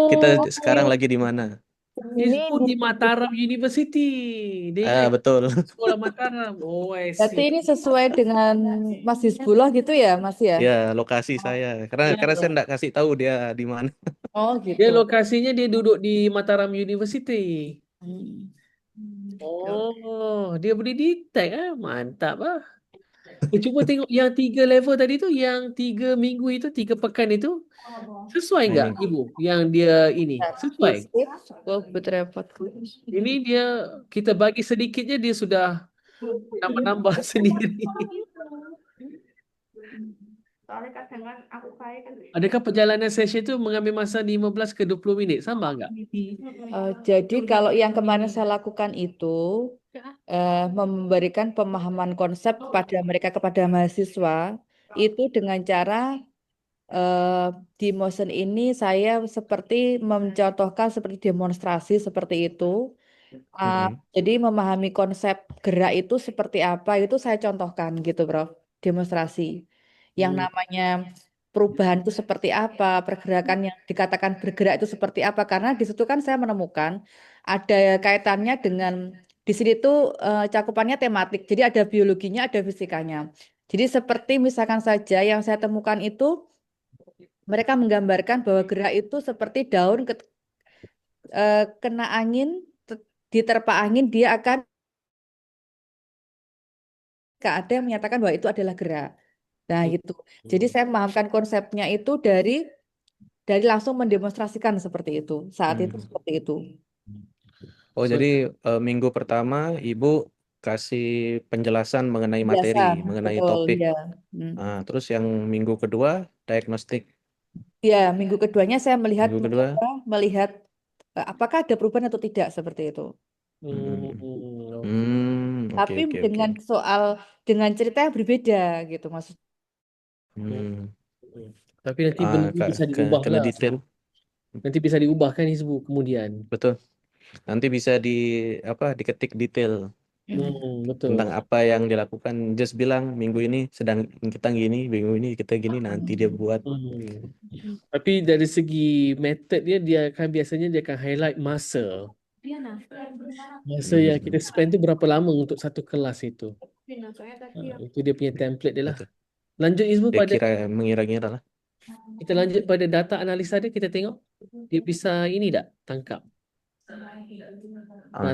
Kita sekarang lagi di mana. Ini di Mataram University. Betul. Sekolah Mataram. Oh, I see. Berarti ini sesuai dengan Mas Hizbullah gitu ya, Mas ya? Ya, lokasi saya. Karena saya enggak kasih tahu dia di mana. Oh Dia gitu. lokasinya dia duduk di Mataram University. Hmm. Oh, dia boleh detect mantap Cuba tengok yang 3 level tadi tu, yang 3 minggu itu, 3 pekan itu, sesuai Nah, nggak ini. Ibu? Yang dia ini, sesuai. Fisik, repot. Ini dia kita bagi sedikitnya dia sudah nambah-nambah sendiri. Soalnya kadang kan aku kayak kan. Adakah perjalanan session itu mengambil masa 15 ke 20 minit? Sama nggak? Jadi kalau yang kemarin saya lakukan itu memberikan pemahaman konsep kepada mereka, kepada mahasiswa itu dengan cara di motion ini saya seperti mencontohkan seperti demonstrasi seperti itu. Jadi memahami konsep gerak itu seperti apa itu saya contohkan gitu, Prof. Demonstrasi. Yang Hmm. namanya perubahan itu seperti apa, pergerakan yang dikatakan bergerak itu seperti apa. Karena di situ kan saya menemukan ada kaitannya dengan di sini tuh cakupannya tematik. Jadi ada biologinya, ada fisikanya. Jadi seperti misalkan saja yang saya temukan itu mereka menggambarkan bahwa gerak itu seperti daun kena angin, diterpa angin dia akan ada yang menyatakan bahwa itu adalah gerak. Nah, gitu. Jadi saya memahamkan konsepnya itu dari langsung mendemonstrasikan seperti itu. Saat itu seperti itu. Oh, jadi minggu pertama Ibu kasih penjelasan mengenai materi, Biasa, mengenai betul, topik. ya. Terus yang minggu kedua diagnostik. Ya, minggu keduanya saya Minggu kedua. melihat apakah ada perubahan atau tidak seperti itu. Oke, Tapi oke. dengan cerita yang berbeda gitu maksud. Tapi nanti benda bisa diubah Kena lah. detail. Nanti bisa diubah kan Hizbu kemudian. Betul. Nanti bisa diketik detail Betul. tentang apa yang dilakukan. Just bilang minggu ini sedang kita gini, minggu ini kita gini, nanti dia buat. Tapi dari segi method dia akan biasanya dia akan highlight masa. Masa yang kita spend tu berapa lama untuk satu kelas itu. Itu dia punya template dia lah. Betul. Lanjut Hizbu Dia pada mengira-ngira lah. kita lanjut pada data analisa dia, kita tengok dia bisa ini tak tangkap.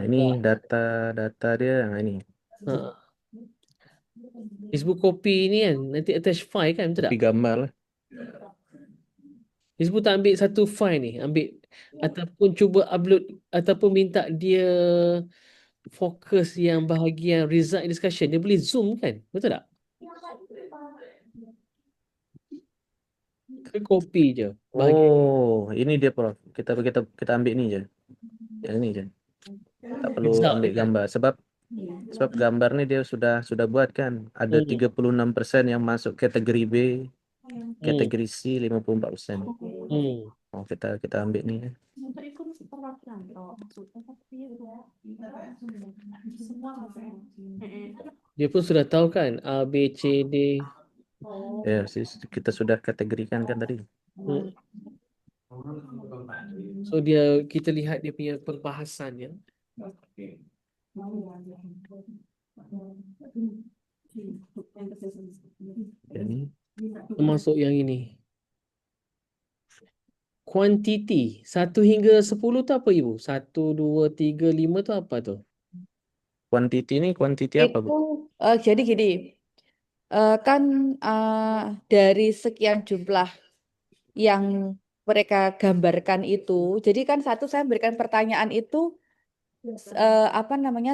Ini data dia yang ini. Hizbu copy ni kan, nanti attach file kan, betul tak? Copy gambar lah. Hizbu tak ambil satu file ni, ambil ataupun cuba upload ataupun minta dia fokus yang bahagian result discussion, dia boleh zoom kan, betul tak? Ke copy je bahagian. Oh, ini dia Prof. Kita ambil ni je. Yang ini je. Tak perlu Result ambil kan? gambar sebab gambar ni dia sudah buat kan. Ada 36% yang masuk kategori B, kategori C 54%. Oh, kita ambil ni. Dia pun sudah tahu kan A, B, C, D. Ya, kita sudah kategorikan kan tadi. So kita lihat dia punya perbahasan ya. Termasuk yang ini. Kuantiti 1 hingga 10 tu apa Ibu? 1, 2, 3, 5 tu apa tu? Kuantiti apa, Bu? Jadi gini, kan dari sekian jumlah yang mereka gambarkan itu, jadi kan saya berikan pertanyaan itu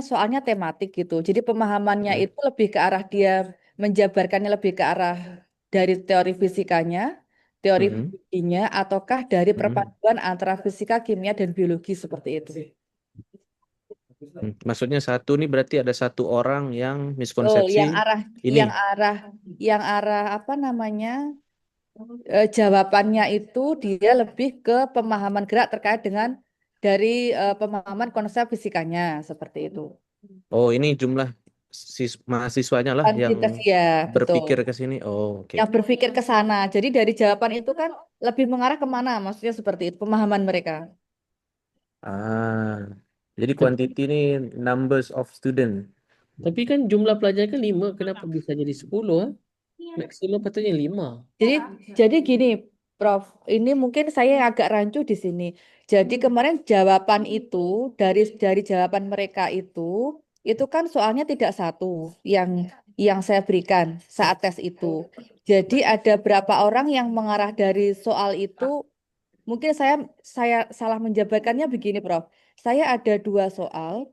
soalnya tematik gitu. Jadi pemahamannya itu lebih ke arah dia menjabarkannya lebih ke arah dari teori fisikanya, teori biologinya, ataukah dari perpaduan antara fisika, kimia, dan biologi seperti itu. Maksudnya satu nih berarti ada satu orang yang miskonsepsi ini. yang arah jawabannya itu dia lebih ke pemahaman gerak terkait dengan dari pemahaman konsep fisikanya seperti itu. Oh, ini jumlah mahasiswanya lah yang Kuantitas, ya, berpikir betul. ke sini. Oh, oke. Yang berpikir ke sana. Jadi dari jawaban itu kan lebih mengarah kemana? Maksudnya seperti itu pemahaman mereka. Jadi quantity ini numbers of student. Tapi kan jumlah pelajar kan 5, kenapa bisa jadi 10? Maksimum patutnya 5. Jadi gini, Prof, ini mungkin saya yang agak rancu di sini. Jadi kemarin jawaban itu dari jawaban mereka itu kan soalnya tidak satu yang saya berikan saat tes itu. Jadi ada berapa orang yang mengarah dari soal itu. Mungkin saya salah menjabarkannya begini, Prof. Saya ada dua soal.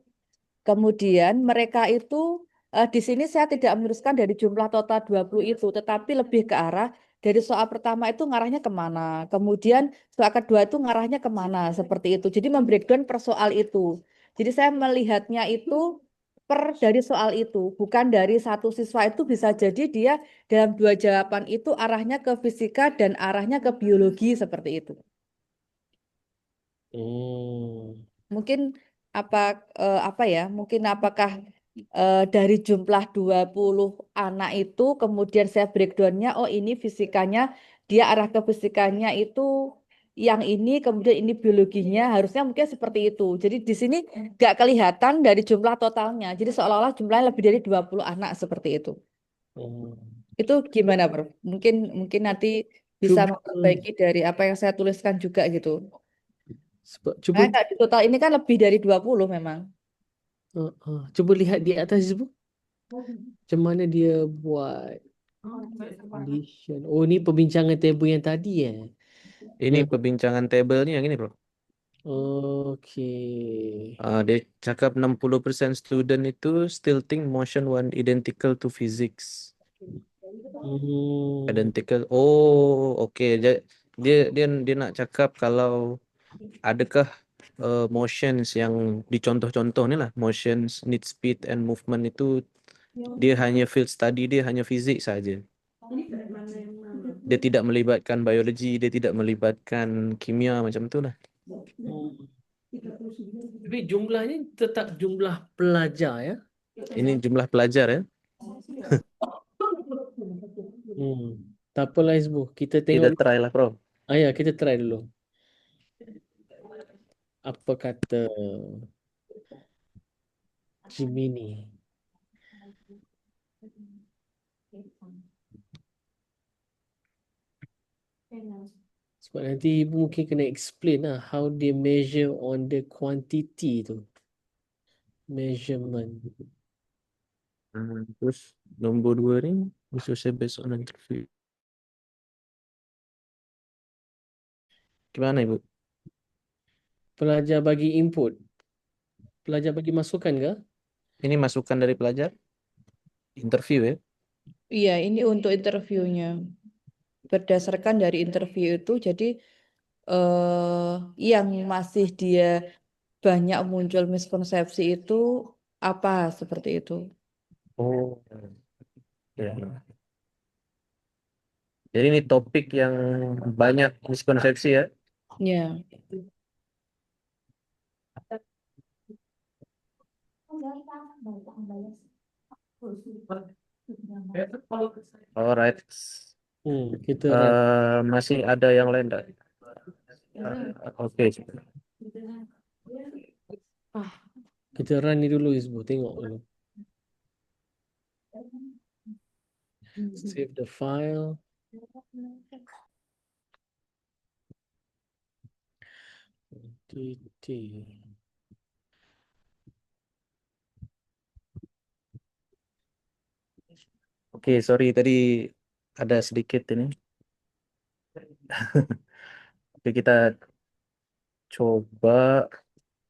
Kemudian mereka itu di sini saya tidak meneruskan dari jumlah total 20 itu, tetapi lebih ke arah dari soal pertama itu ngarahnya kemana. Kemudian soal kedua itu ngarahnya kemana, seperti itu. Jadi membreakdown per soal itu. Jadi saya melihatnya itu per dari soal itu, bukan dari satu siswa itu bisa jadi dia dalam dua jawaban itu arahnya ke fisika dan arahnya ke biologi seperti itu. Hmm. Mungkin apa ya? Mungkin apakah dari jumlah 20 anak itu kemudian saya breakdownnya, oh ini fisikanya dia arah ke fisikanya itu yang ini, kemudian ini biologinya, harusnya mungkin seperti itu. Jadi di sini nggak kelihatan dari jumlah totalnya. Jadi seolah-olah jumlahnya lebih dari 20 anak seperti itu. Hmm. Itu gimana, Bro? Mungkin nanti bisa Cuba memperbaiki dari apa yang saya tuliskan juga gitu. cuba Nah, di total ini kan lebih dari 20 memang. coba lihat di atas itu. Macam mana dia buat condition. Oh, ni perbincangan table yang tadi Ini Yang perbincangan tabelnya yang ini, Bro. okay. Dia cakap 60% student itu still think motion one identical to physics. Identical. Oh, okay. Dia nak cakap kalau adakah motions yang dicontoh-contoh ni lah, motions need speed and movement itu dia hanya field study, dia hanya fizik saja. Dia tidak melibatkan biologi, dia tidak melibatkan kimia macam tu lah. Tapi jumlahnya tetap jumlah pelajar ya. Ini jumlah pelajar ya. Tak apalah Hizbu. Kita Kita tengok. try lah, Bro. Ya, kita try dulu. Apa kata Gemini? Sebab nanti ibu mungkin kena explain lah how they measure on the quantity tu. Measurement. Terus nombor 2 ni resource based on interview. Gimana Ibu? Pelajar bagi input. Pelajar bagi masukan ke? Ini masukan dari pelajar? Interview ya? Iya, ini untuk interviewnya. Berdasarkan dari interview itu, jadi yang masih dia banyak muncul miskonsepsi itu apa seperti itu. Oh, ya. Jadi ini topik yang banyak miskonsepsi ya? Ya. Alright. Kita run. Masih ada yang lain tak? Oke. Kita run ni dulu Hizbu. Tengok dulu. Save the file. TT. Oke, sorry tadi ada sedikit ini. Oke, kita coba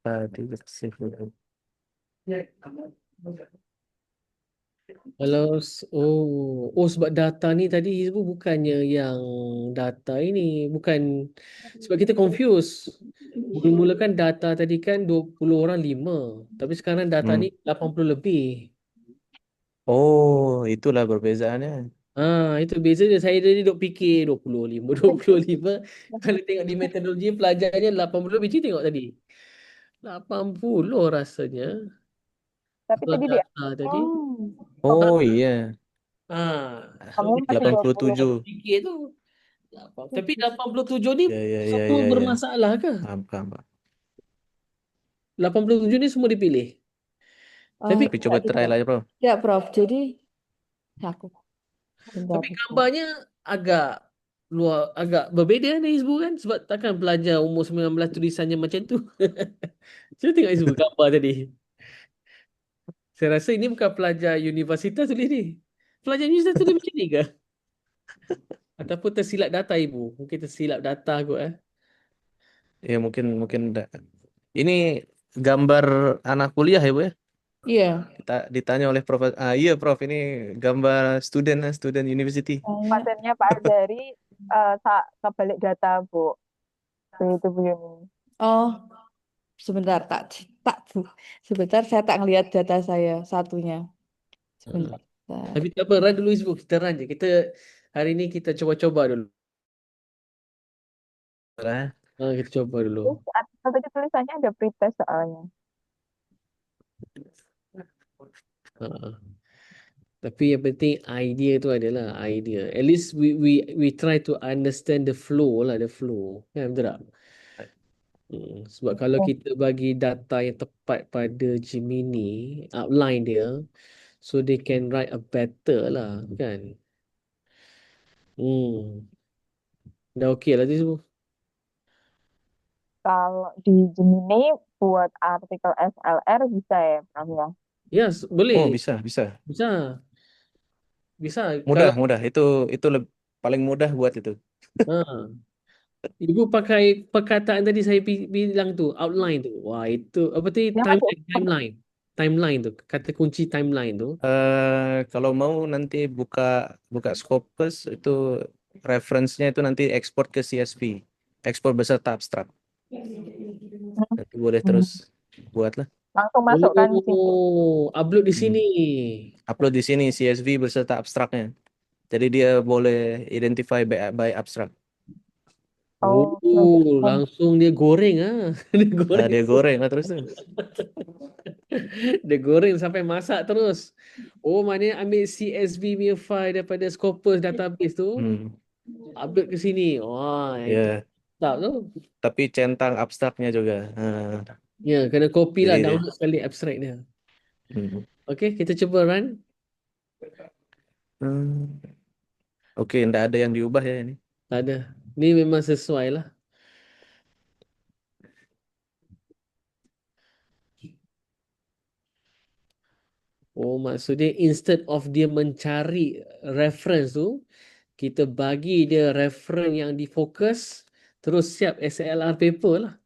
tadi save dulu. Kalau sebab data ni tadi Hizbu bukannya yang data ini, bukan sebab kita confuse. Mula-mula kan data tadi kan 20 orang 5, tapi sekarang data ni 80 lebih. Oh, itulah perbezaannya. Itu beza dia. Saya tadi duk fikir 25 25. Kalau tengok di metodologi pelajarnya 80 lebih. Cik tengok tadi. 80 rasanya. Tapi Kalau tadi dia. data tadi. Oh iya, Kamu masih 87. Fikir tu. Tapi 87 ni Ya. semua bermasalah ke? Paham. 87 ni semua dipilih. Tapi Tapi coba try lah ya, Bro. Ya, Prof. Jadi aku gambarnya agak luar agak berbeza ni Hizbu kan, sebab takkan pelajar umur 19 tulisannya macam tu. Cuba tengok Hizbu gambar tadi. Saya rasa ini bukan pelajar universitas tulis ni. Pelajar universitas tulis macam ni ke? Ataupun tersilap data ibu? Mungkin tersilap data kot Ya mungkin ini gambar anak kuliah ya Bu ya. Iya. Kita ditanya oleh Prof. Iya Prof, ini gambar student university. Pasiennya Pak Azhari kebalik data, Bu. Itu Bu Yuni. Oh, sebentar sebentar saya tak ngelihat data saya satunya. Sebentar. Tapi tak apa, run dulu Hizbu. Kita run je. Kita hari ni kita coba-coba dulu. Kita coba dulu. Terus tadi tulisannya ada pretest soalnya. Ha. Tapi yang penting idea tu adalah idea. At least we try to understand the flow lah, the flow. Kan betul tak? Sebab kalau kita bagi data yang tepat pada Gemini, outline dia, so they can write a better lah, kan? Dah okey lah tu semua. Kalau di Gemini buat artikel SLR bisa ya, Prof ya? Yes, boleh. Oh, bisa. Bisa. Mudah. Itu paling mudah buat itu. Ha. Ibu pakai perkataan tadi saya bilang tu, outline tu. Wah, itu apa tu? Timeline tu. Kata kunci timeline tu. Kalau mau nanti buka Scopus itu reference-nya itu nanti ekspor ke CSV, ekspor beserta abstrak. Nanti boleh terus buat lah. Langsung masukkan di situ. Upload di sini. Upload di sini CSV beserta abstraknya. Jadi dia boleh identify by abstrak. Langsung dia goreng Dia goreng lah terus tu. Dia goreng sampai masak terus. Maknanya ambil CSV punya file daripada Scopus database tu, upload ke sini. Wah, Ya. tak tu. Tapi centang abstraknya juga. Ya, kena copy lah, Jadi download sekali abstrak dia. Okey, kita cuba run. Okey, tidak ada yang diubah ya ini. Tak ada. Ni memang sesuai lah. Maksudnya instead of dia mencari reference tu, kita bagi dia reference yang difokus, terus siap SLR paper lah.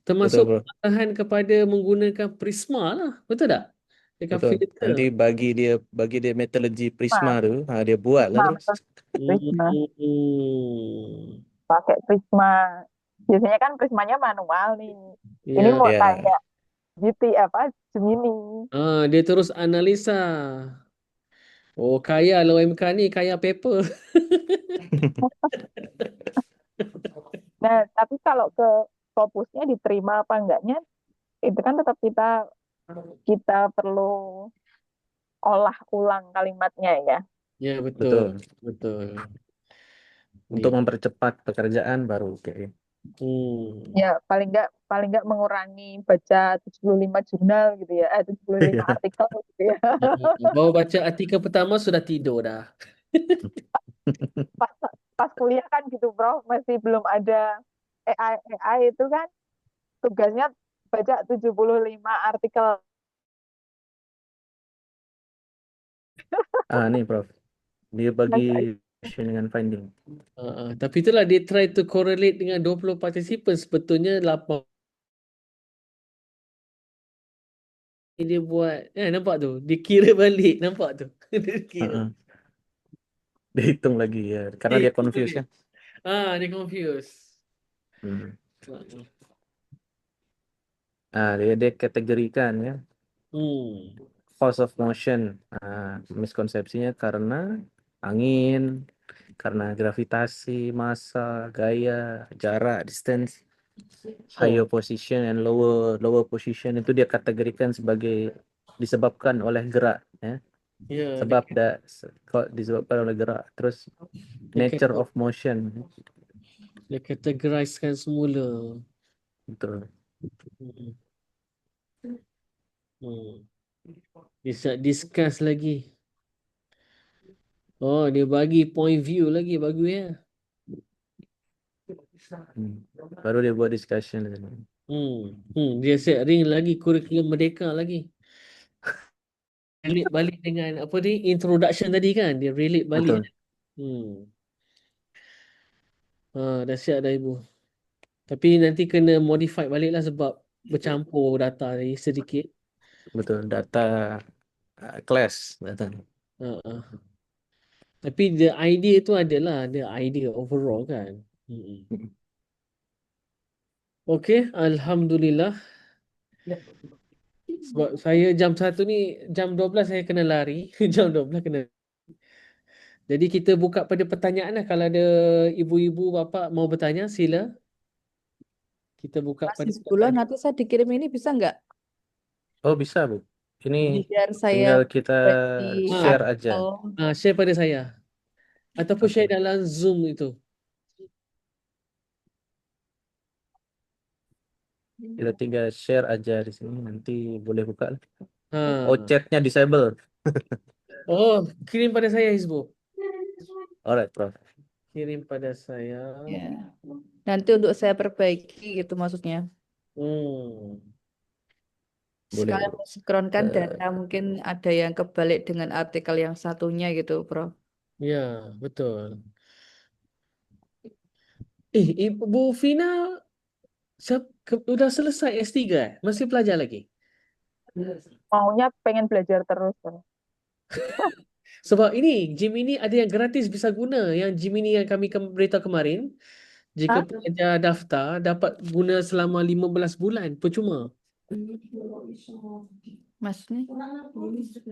Termasuk Betul, bro. pengarahan kepada menggunakan Prisma lah. Betul tak? Dekat Betul. filter. Nanti bagi dia metodologi Prisma tu, dia buat lah terus. Prisma. Pakai Prisma. Biasanya kan Prismanya manual nih. Ini mau tanya Gemini. Dia terus analisa. Kaya lah UMK ni, kaya paper. Nah, tapi kalau ke Scopusnya diterima apa enggaknya, itu kan tetap kita perlu olah ulang kalimatnya ya. Ya, betul. Untuk mempercepat pekerjaan baru oke. Ya, paling enggak mengurangi baca 75 jurnal gitu ya. 75 artikel gitu ya. Baru baca artikel pertama sudah tidur dah. Pas kuliah kan gitu, Bro, masih belum ada AI itu kan tugasnya baca 75 artikel. Nih Prof, dia bagi dengan finding. Tapi itulah dia try to correlate dengan 20 participants. Sebetulnya 8 dia buat. Nampak tu? Dia kira balik. Nampak tu? Dia kira. Dia hitung lagi ya. Karena dia confused kan. Dia confused. Dia kategorikan ya. Cause of motion. Miskonsepsinya karena angin, karena gravitasi, massa, gaya, jarak, distance, higher position and lower position itu dia kategorikan sebagai disebabkan oleh gerak ya. Sebab disebabkan oleh gerak. Terus nature of motion. Dia kategorikan semula. Betul. Bisa discuss lagi. Dia bagi point view lagi, bagus ya. Baru dia buat discussion. Dia sharing lagi kurikulum Merdeka lagi. Relate balik dengan apa ni introduction tadi kan, dia relate balik. Betul. Dahsyat dah ibu. Tapi nanti kena modify balik lah sebab bercampur data ni sedikit. Betul. Data kelas data. Tapi the idea tu adalah the idea overall kan. Okey, Alhamdulillah. Sebab saya jam 1 ni, jam 12 saya kena lari. Jam 12 kena. Jadi kita buka pada pertanyaan lah. Kalau ada ibu-ibu, bapa mau bertanya, sila. Kita buka pada Masih sebulan, pertanyaan. nanti saya dikirim ini bisa nggak? Oh bisa Bu. Ini Biar saya tinggal kita buat di share aja. artikel. Share pada saya. Ataupun share Oke. dalam Zoom itu. Kita tinggal share aja di sini. Nanti boleh buka. Oh, Ha. chatnya disable. Oh, kirim pada saya, Hizbo. Alright, Prof. Kirim pada saya. Ya. Nanti untuk saya perbaiki gitu maksudnya. Boleh. Sekalian sinkronkan data, mungkin ada yang kebalik dengan artikel yang satunya gitu, Prof. Ya, betul. Ibu Fina udah selesai S3 Masih belajar lagi? Maunya pengen belajar terus. Sebab ini Gemini ada yang gratis bisa guna. Yang Gemini yang kami beritahu kemarin, jika Hah? pelajar daftar dapat guna selama 15 bulan percuma. Maksudnya?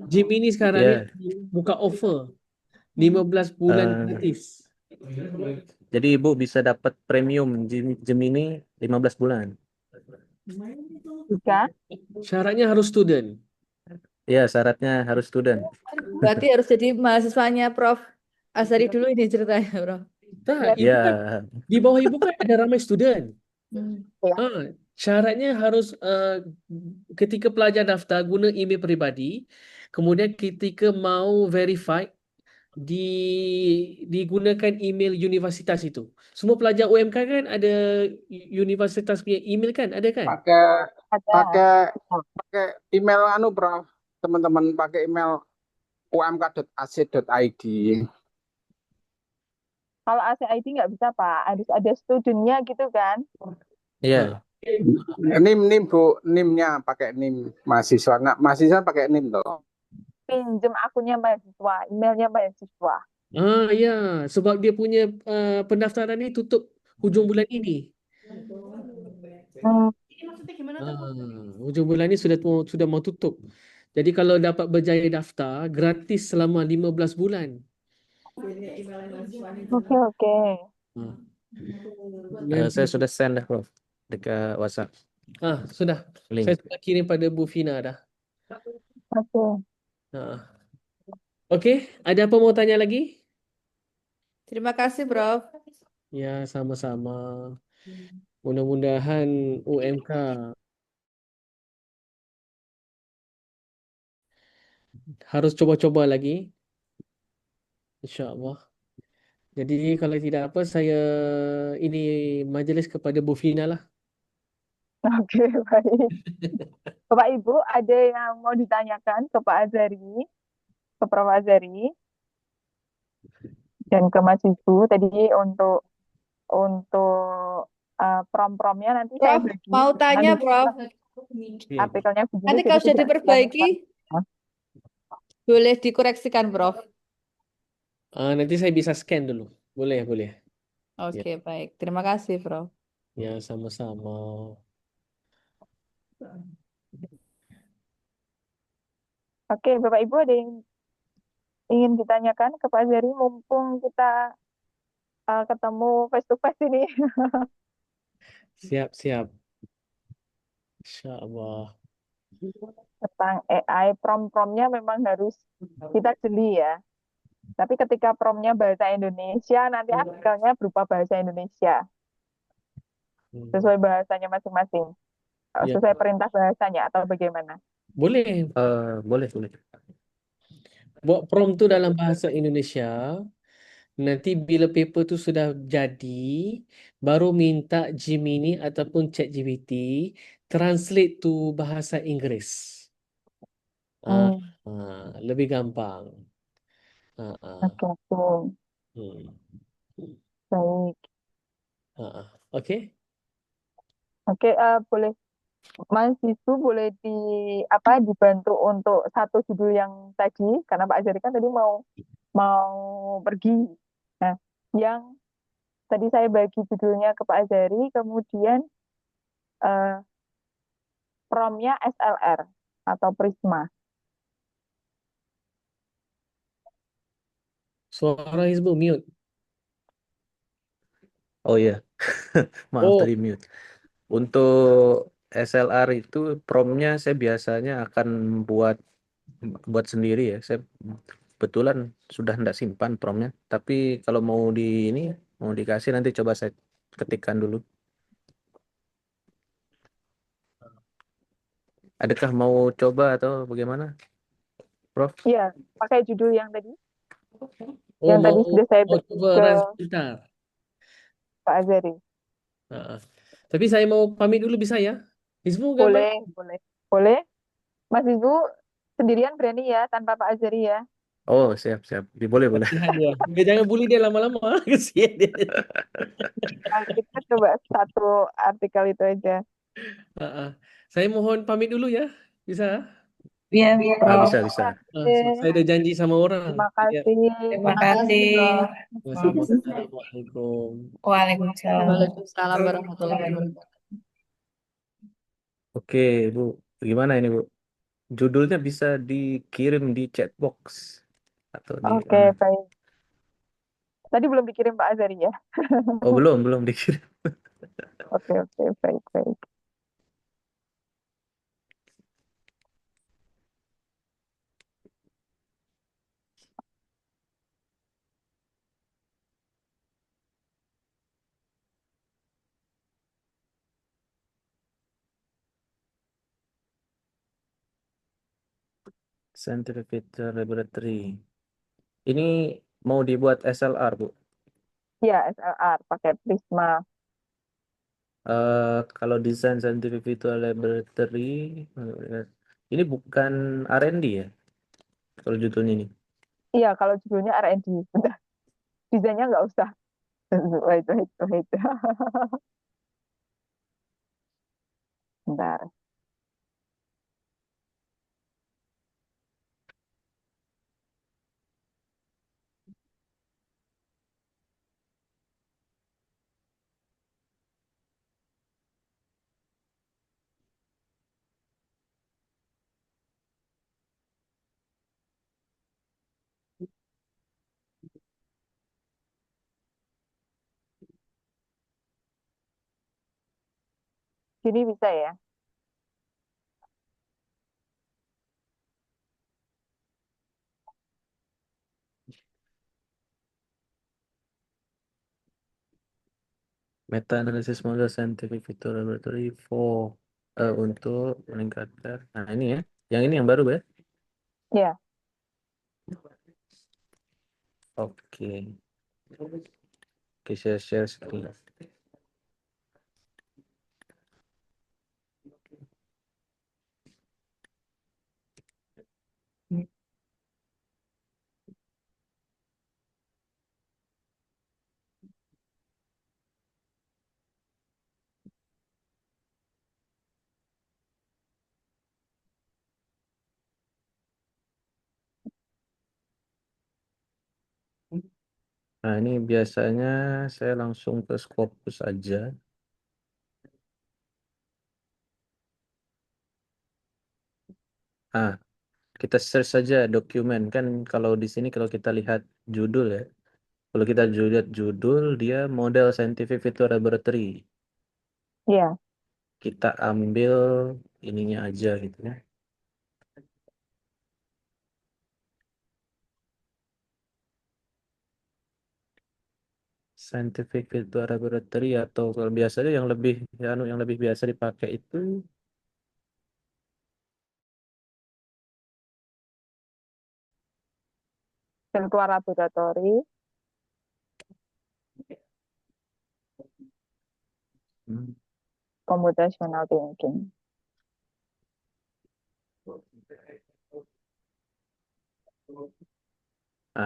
Gemini sekarang Ya. ni buka offer 15 bulan Eh, gratis. Jadi Ibu bisa dapat premium Gemini 15 bulan. Bisa? Syaratnya harus student. Ya, syaratnya harus student. Berarti harus jadi mahasiswanya Prof. Azhari dulu ini ceritanya, Prof. Tak, ibu Ya, kan di bawah ibu kan ada ramai student. Ya. Syaratnya harus ketika pelajar daftar guna email peribadi, kemudian ketika mau verify digunakan email universitas itu. Semua pelajar UMK kan ada universitas punya email kan, ada kan? Pakai Ada. pakai email Prof. Teman-teman pakai email umk.ac.id. Kalau ACID nggak bisa, Pak. Harus ada studentnya gitu kan. ya. NIM Bu, NIM-nya pakai NIM mahasiswa. Nggak, mahasiswa pakai NIM toh. Pinjem akunnya mahasiswa, emailnya mahasiswa. Ya, sebab dia punya pendaftaran ni tutup hujung bulan ini. Maksudnya gimana tuh? Hujung bulan ni sudah mau tutup. Jadi kalau dapat berjaya daftar, gratis selama 15 bulan. Oke. Saya sudah send dah, Prof. Dekat WhatsApp. Sudah. Link. Saya sudah kirim pada Bu Fina dah. Oke. Okey, ada apa mau tanya lagi? Terima kasih, Prof. Ya, sama-sama. Mudah-mudahan UMK harus coba-coba lagi. InsyaAllah. Jadi kalau tidak apa, saya ini majlis kepada Bu Fina lah. Oke, baik. Bapak Ibu, ada yang mau ditanyakan ke Pak Azhari, ke Prof. Azhari, dan ke Mas Ibu tadi untuk prom-promnya nanti saya Prof, bagi mau tanya, nanti Prof. artikelnya begini. Nanti jadi kalau sudah tidak diperbaiki, boleh dikoreksikan, Prof. Nanti saya bisa scan dulu. Boleh, boleh. Oke, baik. Terima kasih, Prof. Ya, sama-sama. Oke, Bapak Ibu ada yang ingin ditanyakan ke Pak Azhari mumpung kita ketemu face to face ini. Siap-siap. InsyaAllah. Tentang AI, prom-promnya memang harus kita jeli ya. Tapi ketika promnya bahasa Indonesia, nanti artikelnya berupa bahasa Indonesia. Sesuai bahasanya masing-masing. Ya. Sesuai perintah bahasanya atau bagaimana? Boleh. Boleh. Buat prompt tu dalam bahasa Indonesia. Nanti bila paper tu sudah jadi, baru minta Gemini ataupun ChatGPT translate tu bahasa Inggeris. Ah, Hmm, lebih gampang. Ah, ah. oke, oke. Hmm. Baik. Oke. Oke, boleh Mas Wisnu boleh dibantu untuk satu judul yang tadi karena Pak Azari kan tadi mau mau pergi. Nah, yang tadi saya bagi judulnya ke Pak Azari, kemudian eh, promnya SLR atau Prisma. Suara Hizbu mute. Oh iya, maaf Oh, tadi mute. Untuk SLR itu promnya saya biasanya akan buat buat sendiri ya. Saya kebetulan sudah hendak simpan promnya. Tapi kalau mau di ini mau dikasih nanti coba saya ketikkan dulu. Adakah mau coba atau bagaimana, Prof? Iya, pakai judul yang tadi, oh yang mau tadi sudah saya mau bagi coba ke run sebentar. Pak Azari. Ah. Tapi saya mau pamit dulu bisa ya? Hizbu gambar. Boleh, boleh, boleh. Mas Ibu sendirian berani ya, tanpa Pak Azari ya. Oh, siap, siap. Boleh, boleh. Latihan dia. Jangan bully dia lama-lama. Kesian dia. Nah, kita coba satu artikel itu aja. Ah, ah. Saya mohon pamit dulu ya. Bisa? Iya, Ah, Prof. bisa, bisa. Saya ada janji sama orang. Terima Ya. kasih. Terima Makasih, kasih. Prof. Assalamualaikum. Waalaikumsalam. Waalaikumsalam warahmatullahi wabarakatuh. Oke, Bu. Gimana ini, Bu? Judulnya bisa dikirim di chat box atau di Oke, mana? baik. Tadi belum dikirim Pak Azari ya. Oh, belum dikirim. Oke, oke, baik, baik. Scientific Feature Laboratory. Ini mau dibuat SLR, Bu. Ya, SLR pakai Prisma. Kalau desain Scientific Feature Laboratory, ini bukan R&D ya? Kalau judulnya ini. Iya, kalau judulnya R&D. Udah, desainnya nggak usah. Wait, wait, wait. Bentar. Sini bisa ya? Meta Analysis Model Scientific Feature Laboratory for untuk meningkatkan. Nah, ini ya. Yang ini yang baru, ya? Ya, Oke. Oke, saya share screen. Nah, ini biasanya saya langsung ke Scopus aja. Ah, kita search saja dokumen. Kan kalau di sini kalau kita lihat judul ya. Kalau kita lihat judul, dia model Scientific Feature Laboratory. ya. Kita ambil ininya aja gitu ya. Scientific Feature Laboratory atau kalau biasanya yang lebih biasa dipakai itu Virtual Laboratory. Hmm. computational thinking.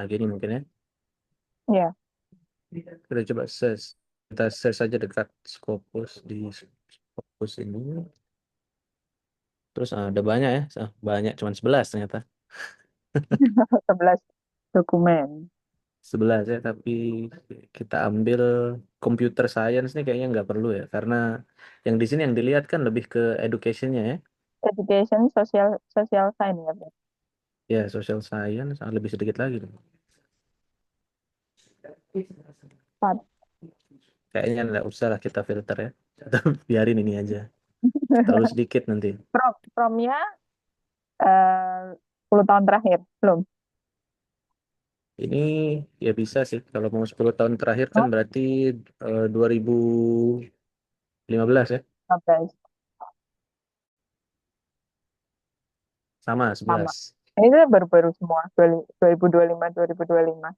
Gini mungkin ya. Ya, Kita coba search. Kita search saja dekat Scopus di Scopus ini. Terus ada banyak ya. Banyak, cuma 11 ternyata. 11 dokumen. 11 ya, tapi kita ambil computer science nih kayaknya nggak perlu ya. Karena yang di sini yang dilihat kan lebih ke educationnya ya. Education, social science ya, Bro. Ya, social science lebih sedikit lagi. Empat. Kayaknya nggak usah lah kita filter ya. Atau biarin ini aja. Terlalu sedikit nanti. Promnya 10 tahun terakhir, belum? Ini ya bisa sih. Kalau mau 10 tahun terakhir kan Oh, berarti 2015 ya. 15. Sama Sama. 11. Ini tuh baru-baru semua, 2025, 2025.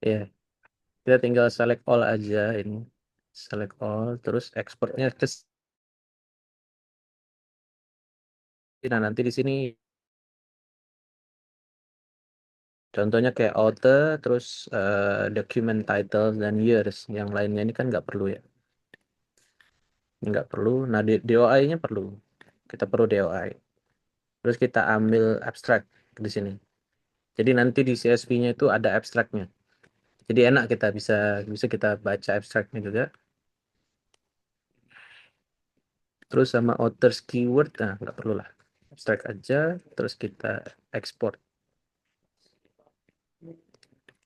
Ya, kita tinggal select all aja ini. Select all, terus exportnya ke sini. Nah, nanti di sini contohnya kayak author, terus document title dan years. Yang lainnya ini kan nggak perlu ya. Nggak perlu. Nah, DOI-nya perlu. Kita perlu DOI. Terus kita ambil abstract di sini. Jadi nanti di CSV-nya itu ada abstraknya. Jadi enak kita bisa bisa kita baca abstraknya juga. Terus sama authors keyword, nah nggak perlu lah. Abstrak aja, terus kita export.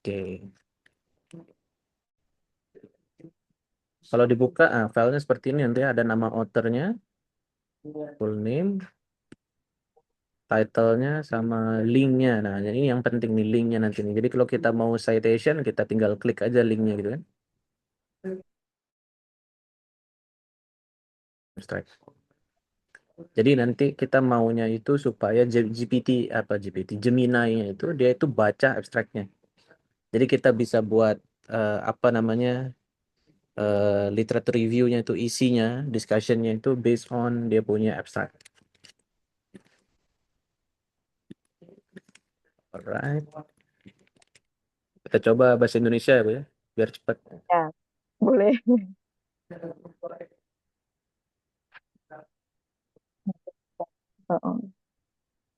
Oke. Kalau dibuka, filenya seperti ini nanti ada nama authornya, full name, title-nya, sama link-nya. Nah, ini yang penting nih link-nya nanti nih. Jadi kalau kita mau citation, kita tinggal klik aja link-nya gitu kan. Abstract. Jadi nanti kita maunya itu supaya Gemini-nya itu dia itu baca abstraknya. Jadi kita bisa buat apa namanya literature review-nya itu isinya, discussion-nya itu based on dia punya abstract. Alright. Kita coba bahasa Indonesia ya, Bu ya, biar cepat. Ya, boleh. Heeh.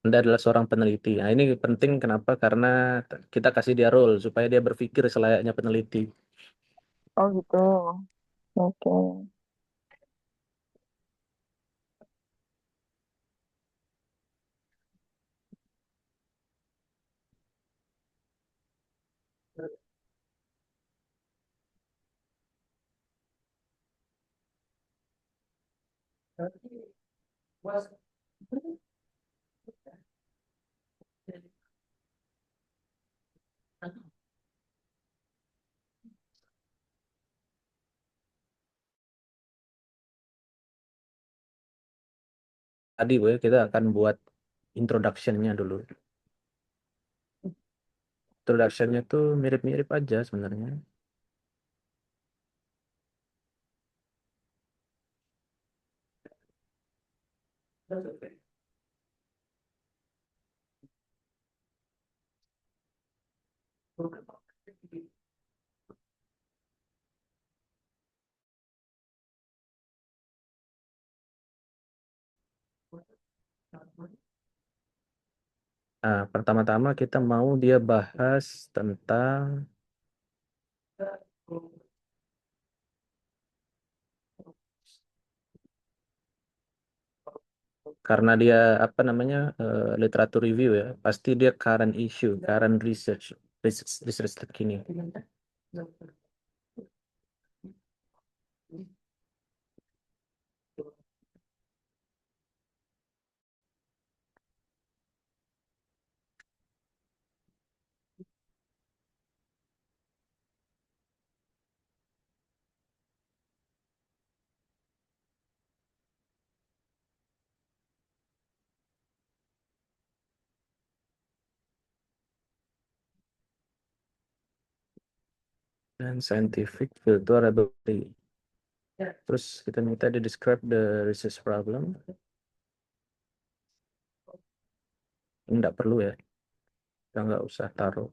Anda adalah seorang peneliti. Nah, ini penting kenapa? Karena kita kasih dia role supaya dia berpikir selayaknya peneliti. Oh gitu. Oke. Tadi Bu ya, kita akan buat introduction-nya dulu. Introduction-nya tuh mirip-mirip aja sebenarnya. Nah, pertama-tama kita mau dia bahas tentang karena dia apa namanya literatur review ya, pasti dia current issue, current research terkini. Dan scientific filterability. Terus kita minta dia describe the research problem. Ini nggak perlu ya, kita nggak usah taruh.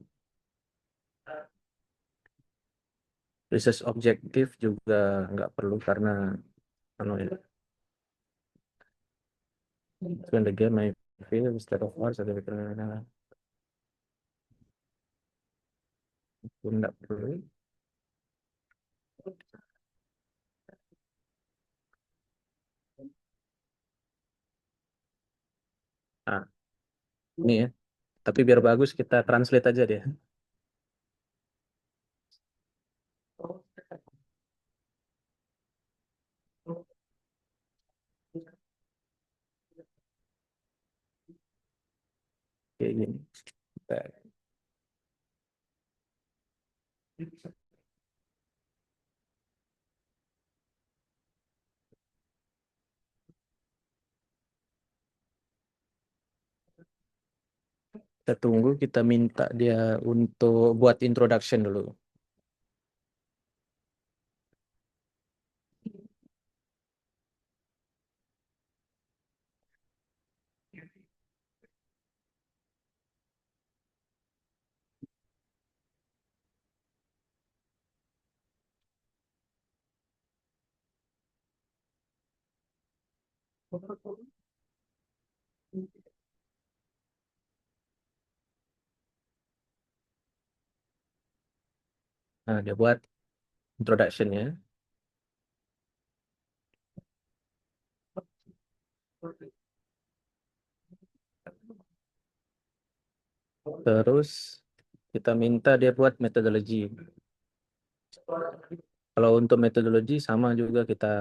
Research objektif juga nggak perlu karena anu ya. When the game may fail instead of ours ada pun nggak perlu. Nah, ini ya. Tapi biar bagus kita translate aja deh. Kayak gini. Bentar. Kita tunggu, kita minta dia untuk buat introduction dulu. Nah, dia buat introduction-nya. Terus kita minta dia buat metodologi. Kalau untuk metodologi sama juga kita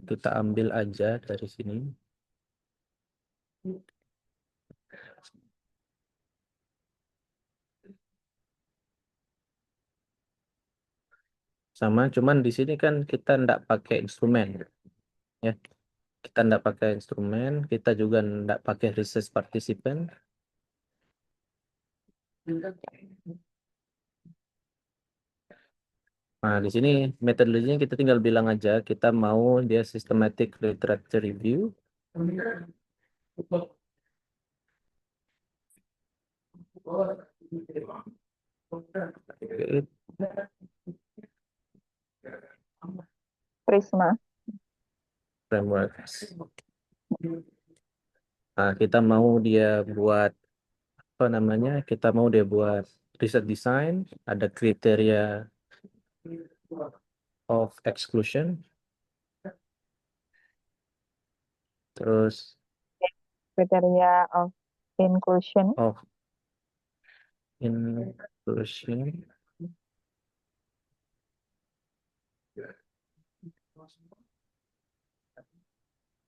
kita ambil aja dari sini. Sama, cuman di sini kan kita ndak pakai instrumen, ya. Kita ndak pakai instrumen, kita juga ndak pakai research participant. Nah, di sini metodologinya kita tinggal bilang aja kita mau dia systematic literature review. Prisma. Framework. Nah, kita mau dia buat kita mau dia buat research design, ada kriteria of exclusion, terus Kriteria of inclusion. of inclusion,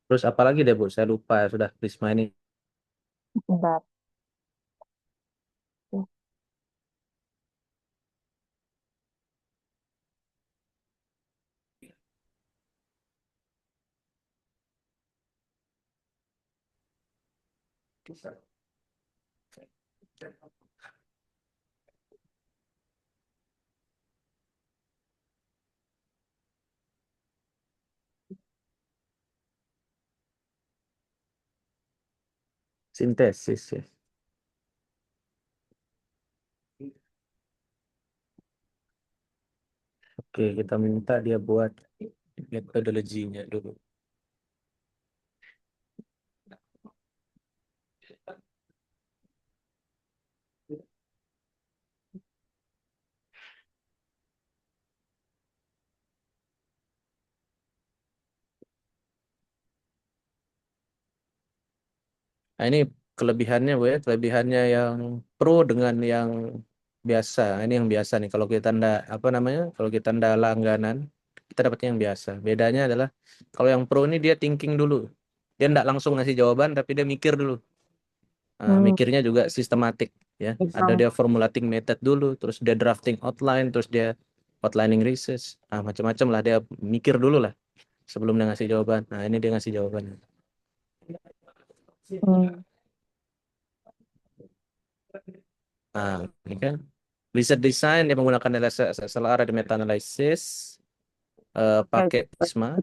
terus apa lagi deh Bu? Saya lupa sudah Prisma ini. Bentar. Sintesis ya. Oke, kita minta dia buat metodologinya dulu. Nah, ini kelebihannya Bu ya, kelebihannya yang pro dengan yang biasa. Ini yang biasa nih. Kalau kita kalau kita ndak langganan, kita dapatnya yang biasa. Bedanya adalah kalau yang pro ini dia thinking dulu. Dia ndak langsung ngasih jawaban, tapi dia mikir dulu. Mikirnya juga sistematik ya. Ada dia formulating method dulu, terus dia drafting outline, terus dia outlining research. Macam-macam lah dia mikir dulu lah sebelum dia ngasih jawaban. Nah, ini dia ngasih jawaban. Ini kan research design dia menggunakan SLR dan meta analysis. pakai Prisma.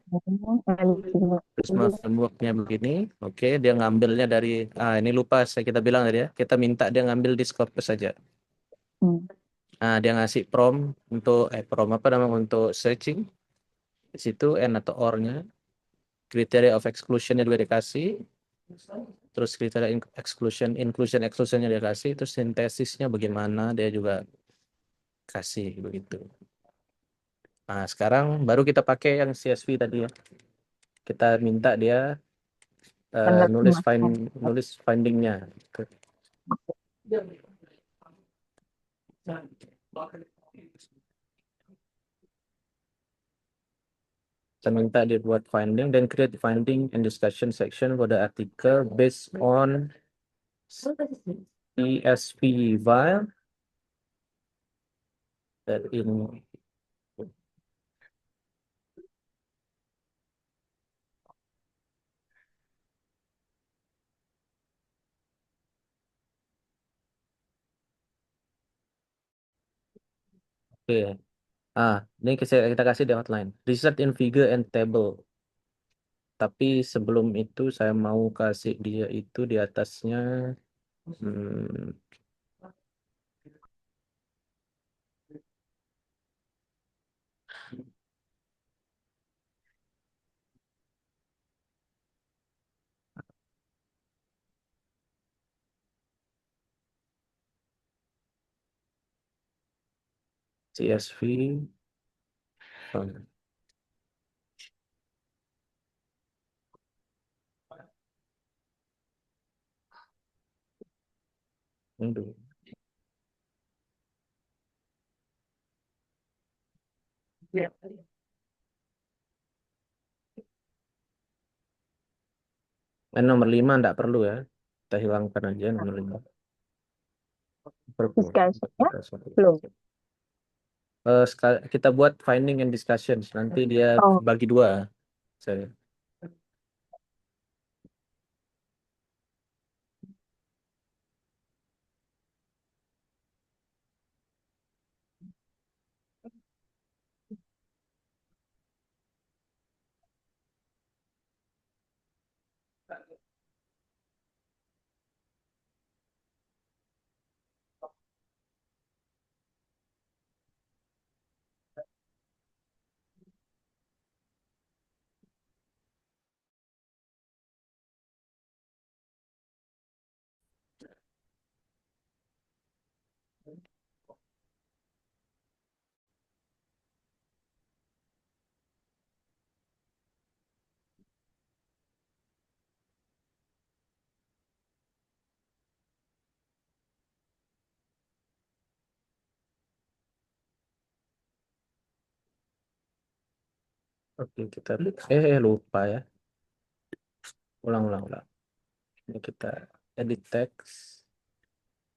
Prisma frameworknya begini. Oke, dia ngambilnya dari ini lupa kita bilang tadi ya. Kita minta dia ngambil di Scopus saja. Nah, dia ngasih prompt untuk prompt apa namanya untuk searching. Di situ N atau OR-nya. Kriteria of exclusion-nya juga dikasih. Terus kriteria exclusion-nya dia kasih. Terus sintesisnya bagaimana dia juga kasih begitu. Nah, sekarang baru kita pakai yang CSV tadi ya. Kita minta dia nulis findingnya. Kita minta dia buat finding dan create finding and discussion section for the article based on CSV file that in Oke. Ini kita kasih di outline. Result in figure and table. Tapi sebelum itu saya mau kasih dia itu di atasnya. CSV. Aduh. Nomor 5 enggak perlu ya. Kita hilangkan aja nomor 5. Discussion-nya belum. Kita buat finding and discussions. Nanti dia bagi 2. Saya. Oke, kita lupa ya. Ulang. Ini kita edit text.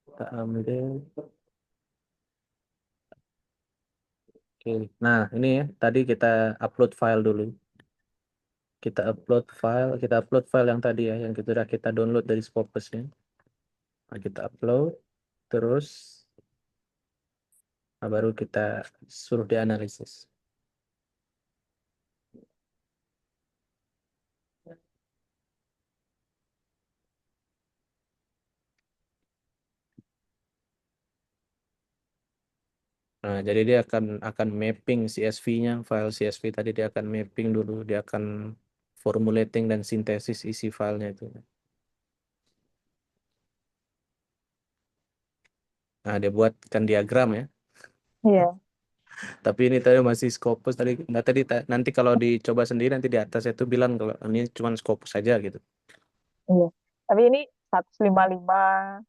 Kita ambil. Oke. Nah, ini ya. Tadi kita upload file dulu. Kita upload file yang tadi ya, yang kita download dari Scopus-nya. Nah, kita upload. Terus baru kita suruh dianalisis. Nah, jadi dia akan mapping CSV-nya, file CSV tadi dia akan mapping dulu, dia akan formulating dan sintesis isi filenya itu. Nah, dia buatkan diagram ya. Iya. Tapi ini tadi masih Scopus tadi. Nah, nanti kalau dicoba sendiri nanti di atas itu bilang kalau ini cuma Scopus saja gitu. Iya. Tapi ini 155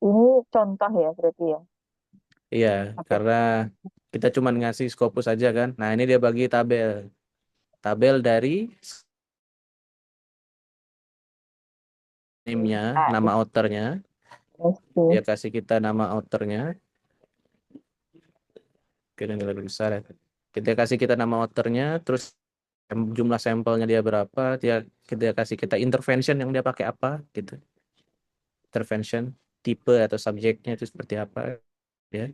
ini contoh ya berarti ya. Iya, karena kita cuma ngasih Scopus saja kan. Nah, ini dia bagi tabel. Tabel dari name-nya, nama author-nya. Dia kasih kita nama author-nya. Oke, ini lebih besar ya. Kita kasih kita nama author-nya, terus jumlah sampelnya dia berapa, kita kasih kita intervention yang dia pakai apa gitu. Intervention, tipe atau subjeknya itu seperti apa ya.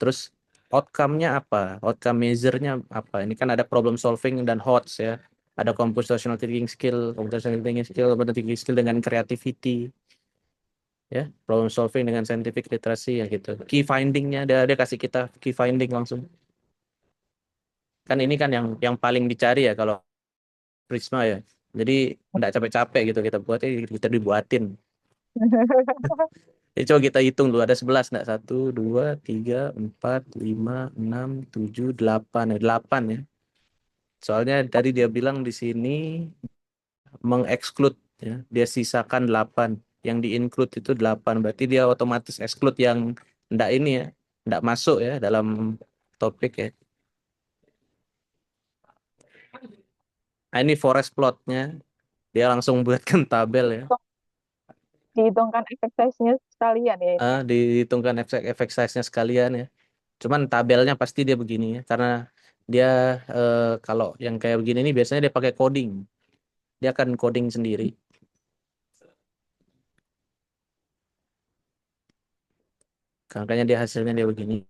Terus outcome-nya apa? Outcome measure-nya apa? Ini kan ada problem solving dan HOTS ya. Ada computational thinking skill dengan creativity, ya, problem solving dengan scientific literacy ya gitu. Key finding-nya dia kasih kita key finding langsung. Kan ini kan yang paling dicari ya kalau Prisma ya. Jadi nggak capek-capek gitu kita dibuatin. Coba kita hitung dulu, ada 11 enggak? 1, 2, 3, 4, 5, 6, 7, 8. 8 ya. Soalnya tadi dia bilang di sini mengeksklud ya. Dia sisakan 8. Yang di-include itu 8. Berarti dia otomatis exclude yang enggak ini ya. Enggak masuk ya dalam topik ya. Nah, ini forest plotnya. Dia langsung buatkan tabel ya. Dihitungkan exercise-nya sekalian ya ini. Dihitungkan efek size-nya sekalian ya. Cuman tabelnya pasti dia begini ya. Karena dia kalau yang kayak begini ini biasanya dia pakai coding. Dia akan coding sendiri. Makanya dia hasilnya dia begini.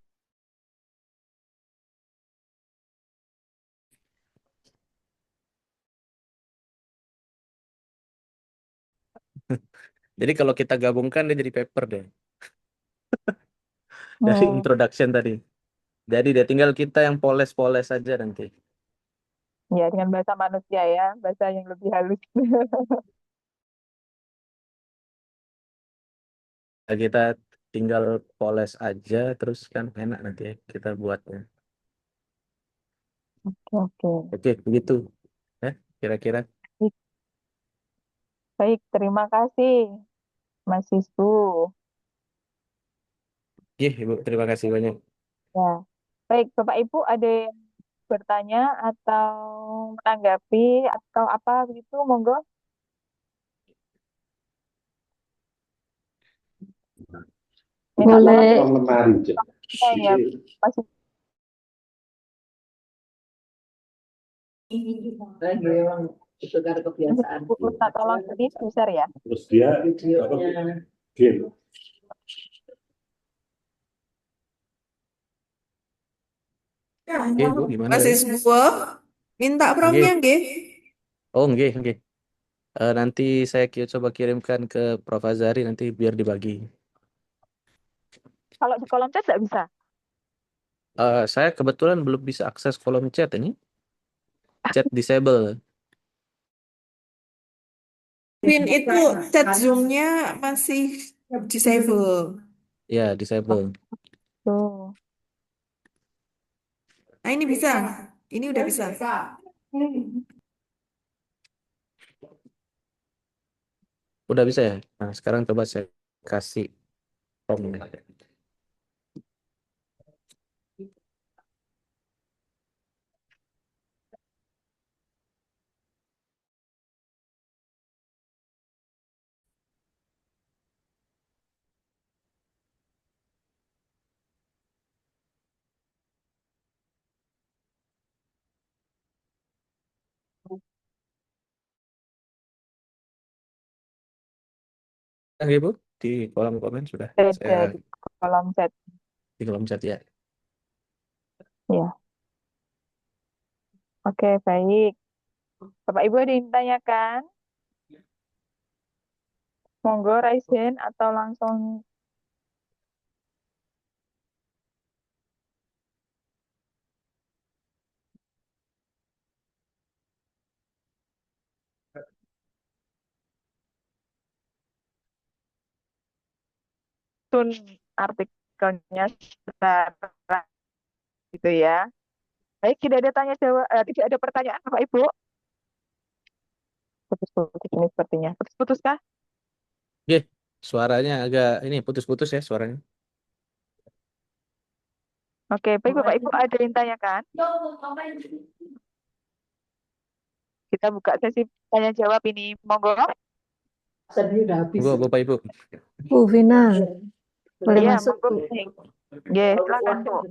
Jadi kalau kita gabungkan dia jadi paper deh. Dari introduction tadi. Jadi dia tinggal kita yang poles-poles saja nanti. Ya, dengan bahasa manusia ya, bahasa yang lebih halus. Kita tinggal poles aja terus kan enak nanti ya kita buatnya. Oke. Oke, begitu. Kira-kira. Baik, terima kasih, Mas Sisbu. Ibu, terima kasih banyak. Ya, baik, Bapak Ibu ada yang bertanya atau menanggapi atau apa begitu, monggo. Minta tolong Boleh. ya, Mas Sisbu, minta tolong ini besar ya. Terus dia game. Oke, Bu, gimana? Mas Isbu, minta promnya nggih. Oh, nggih. Nanti saya coba kirimkan ke Prof. Azari nanti biar dibagi. Kalau di kolom chat tidak bisa. Saya kebetulan belum bisa akses kolom chat ini. Chat disable. Pin itu chat Zoom-nya masih disable. Ya, disable. Tuh. Nah, ini bisa. Ini udah bisa. Udah bisa ya? Nah, sekarang coba saya kasih promnya. Oke, Bu, di kolom komen sudah saya Ada di kolom chat. di kolom chat ya. Ya. Oke, baik. Bapak Ibu ada yang ditanyakan? Monggo raise hand atau langsung tun artikelnya secara gitu ya. Baik, tidak ada tidak ada pertanyaan Bapak Ibu. Putus-putus ini sepertinya. Putus-putus kah? Oke, suaranya agak ini putus-putus ya suaranya. Oke, baik Bapak Ibu ada yang tanyakan? Kita buka sesi tanya jawab ini. Monggo. Monggo Bapak Ibu. Bu Vina, boleh Iya, masuk, monggo. Bu? Ya, silakan Bu.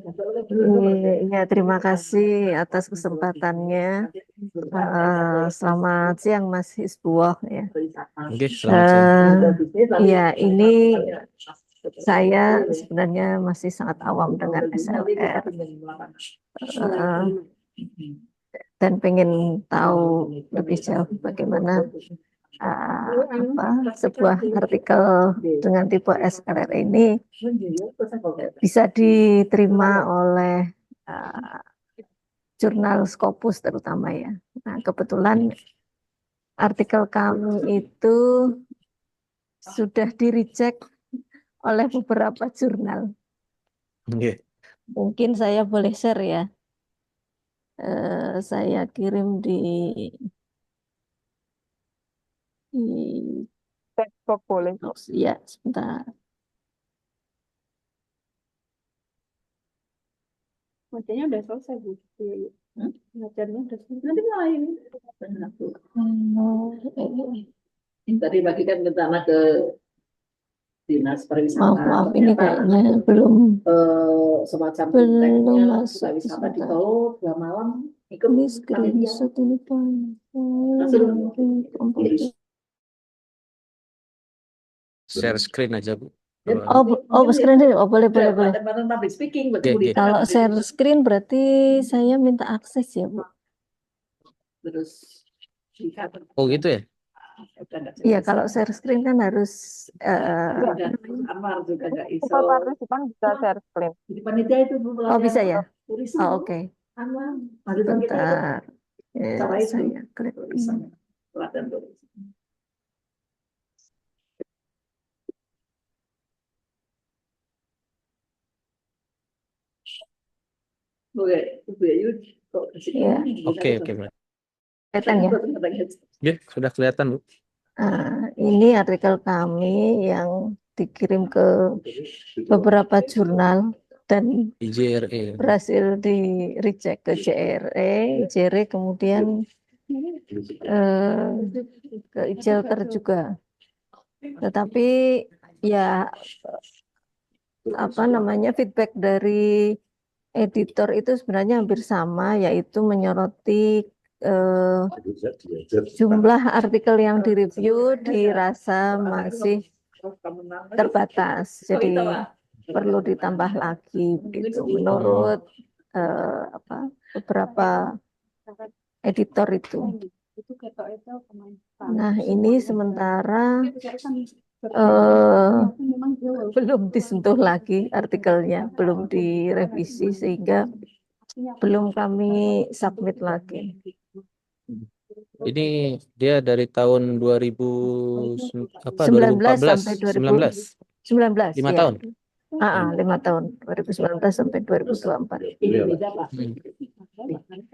Iya, terima kasih atas kesempatannya. Selamat siang Mas Isbuah ya. Oke, selamat siang. Iya, ini saya sebenarnya masih sangat awam dengan SLR dan pengen tahu lebih jauh bagaimana sebuah artikel dengan tipe SLR ini bisa diterima oleh jurnal Scopus terutama ya. Nah, kebetulan artikel kami itu sudah di-reject oleh beberapa jurnal. Mungkin saya boleh share ya. Saya kirim di Facebook boleh. ya sebentar. Ngajarnya udah selesai, Bu. Ngajarnya udah selesai. Nanti lain. Tadi bagikan ke tanah ke dinas pariwisata. Maaf ini kayaknya belum semacam belum masuk. pariwisata di Solo 2 malam ikut Ini screenshot ini Pak. Share screen aja, Bu. Screen dulu. Boleh. public speaking Kalau share screen berarti saya minta akses ya, Bu. terus Oh gitu ya? Iya, kalau share screen kan harus Amar juga nggak iso. Semua partisipan bisa share screen. Jadi panitia itu Bu, bisa ya? turisme. Oke. Amar. Bentar. Saya klik. Pelatihan turisme. Oke, Bu Ayu kok kasih Ya. Oke. Kelihatan ya? Ya, sudah kelihatan, Bu. Ini artikel kami yang dikirim ke beberapa jurnal dan IJRE. berhasil di reject ke JRE, kemudian ke IJLTER juga. Tetapi ya feedback dari editor itu sebenarnya hampir sama, yaitu menyoroti jumlah artikel yang direview dirasa masih terbatas, jadi perlu ditambah lagi begitu menurut beberapa editor itu. Nah, ini sementara belum disentuh lagi artikelnya, belum direvisi sehingga belum kami submit lagi. Ini dia dari tahun 2014 sampai 2019. 19 5 ya. tahun. 5 tahun, 2019 sampai 2024.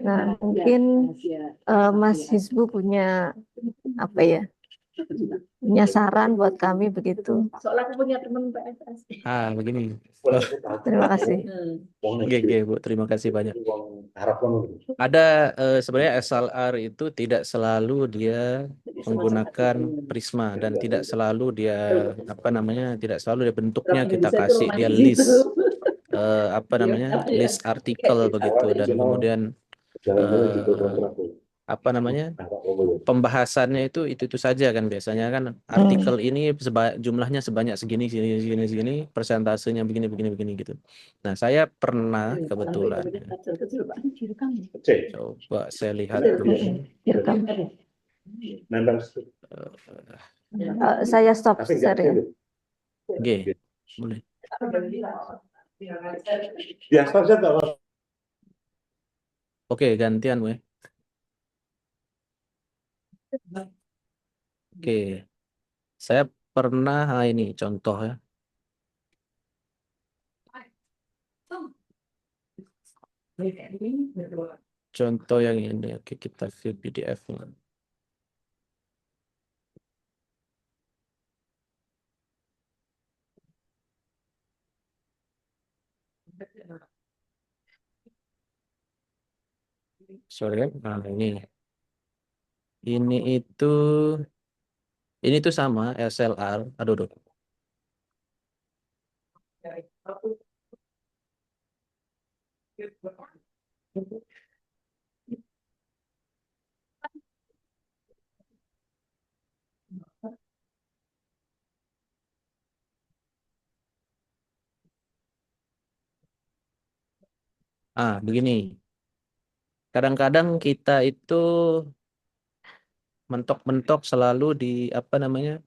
Nah, mungkin Mas Hizbu punya punya saran buat kami begitu. Soalnya aku punya teman PSS. Begini. Terima kasih. Oke, Bu, terima kasih banyak. Ada sebenarnya SLR itu tidak selalu dia menggunakan Prisma dan tidak selalu dia tidak selalu dia bentuknya kita kasih dia list list artikel begitu, dan kemudian pembahasannya itu saja kan, biasanya kan artikel ini jumlahnya sebanyak segini, persentasenya begini gitu. Nah, saya pernah kebetulan coba saya lihat dulu. Saya stop share ya. Oke, boleh. Oke, gantian weh. Oke, saya pernah ini contoh ya. Contoh yang ini, oke, kita view PDF-nya. Sorry, ini tuh sama SLR. Aduh. Begini. Kadang-kadang kita itu mentok-mentok selalu di apa namanya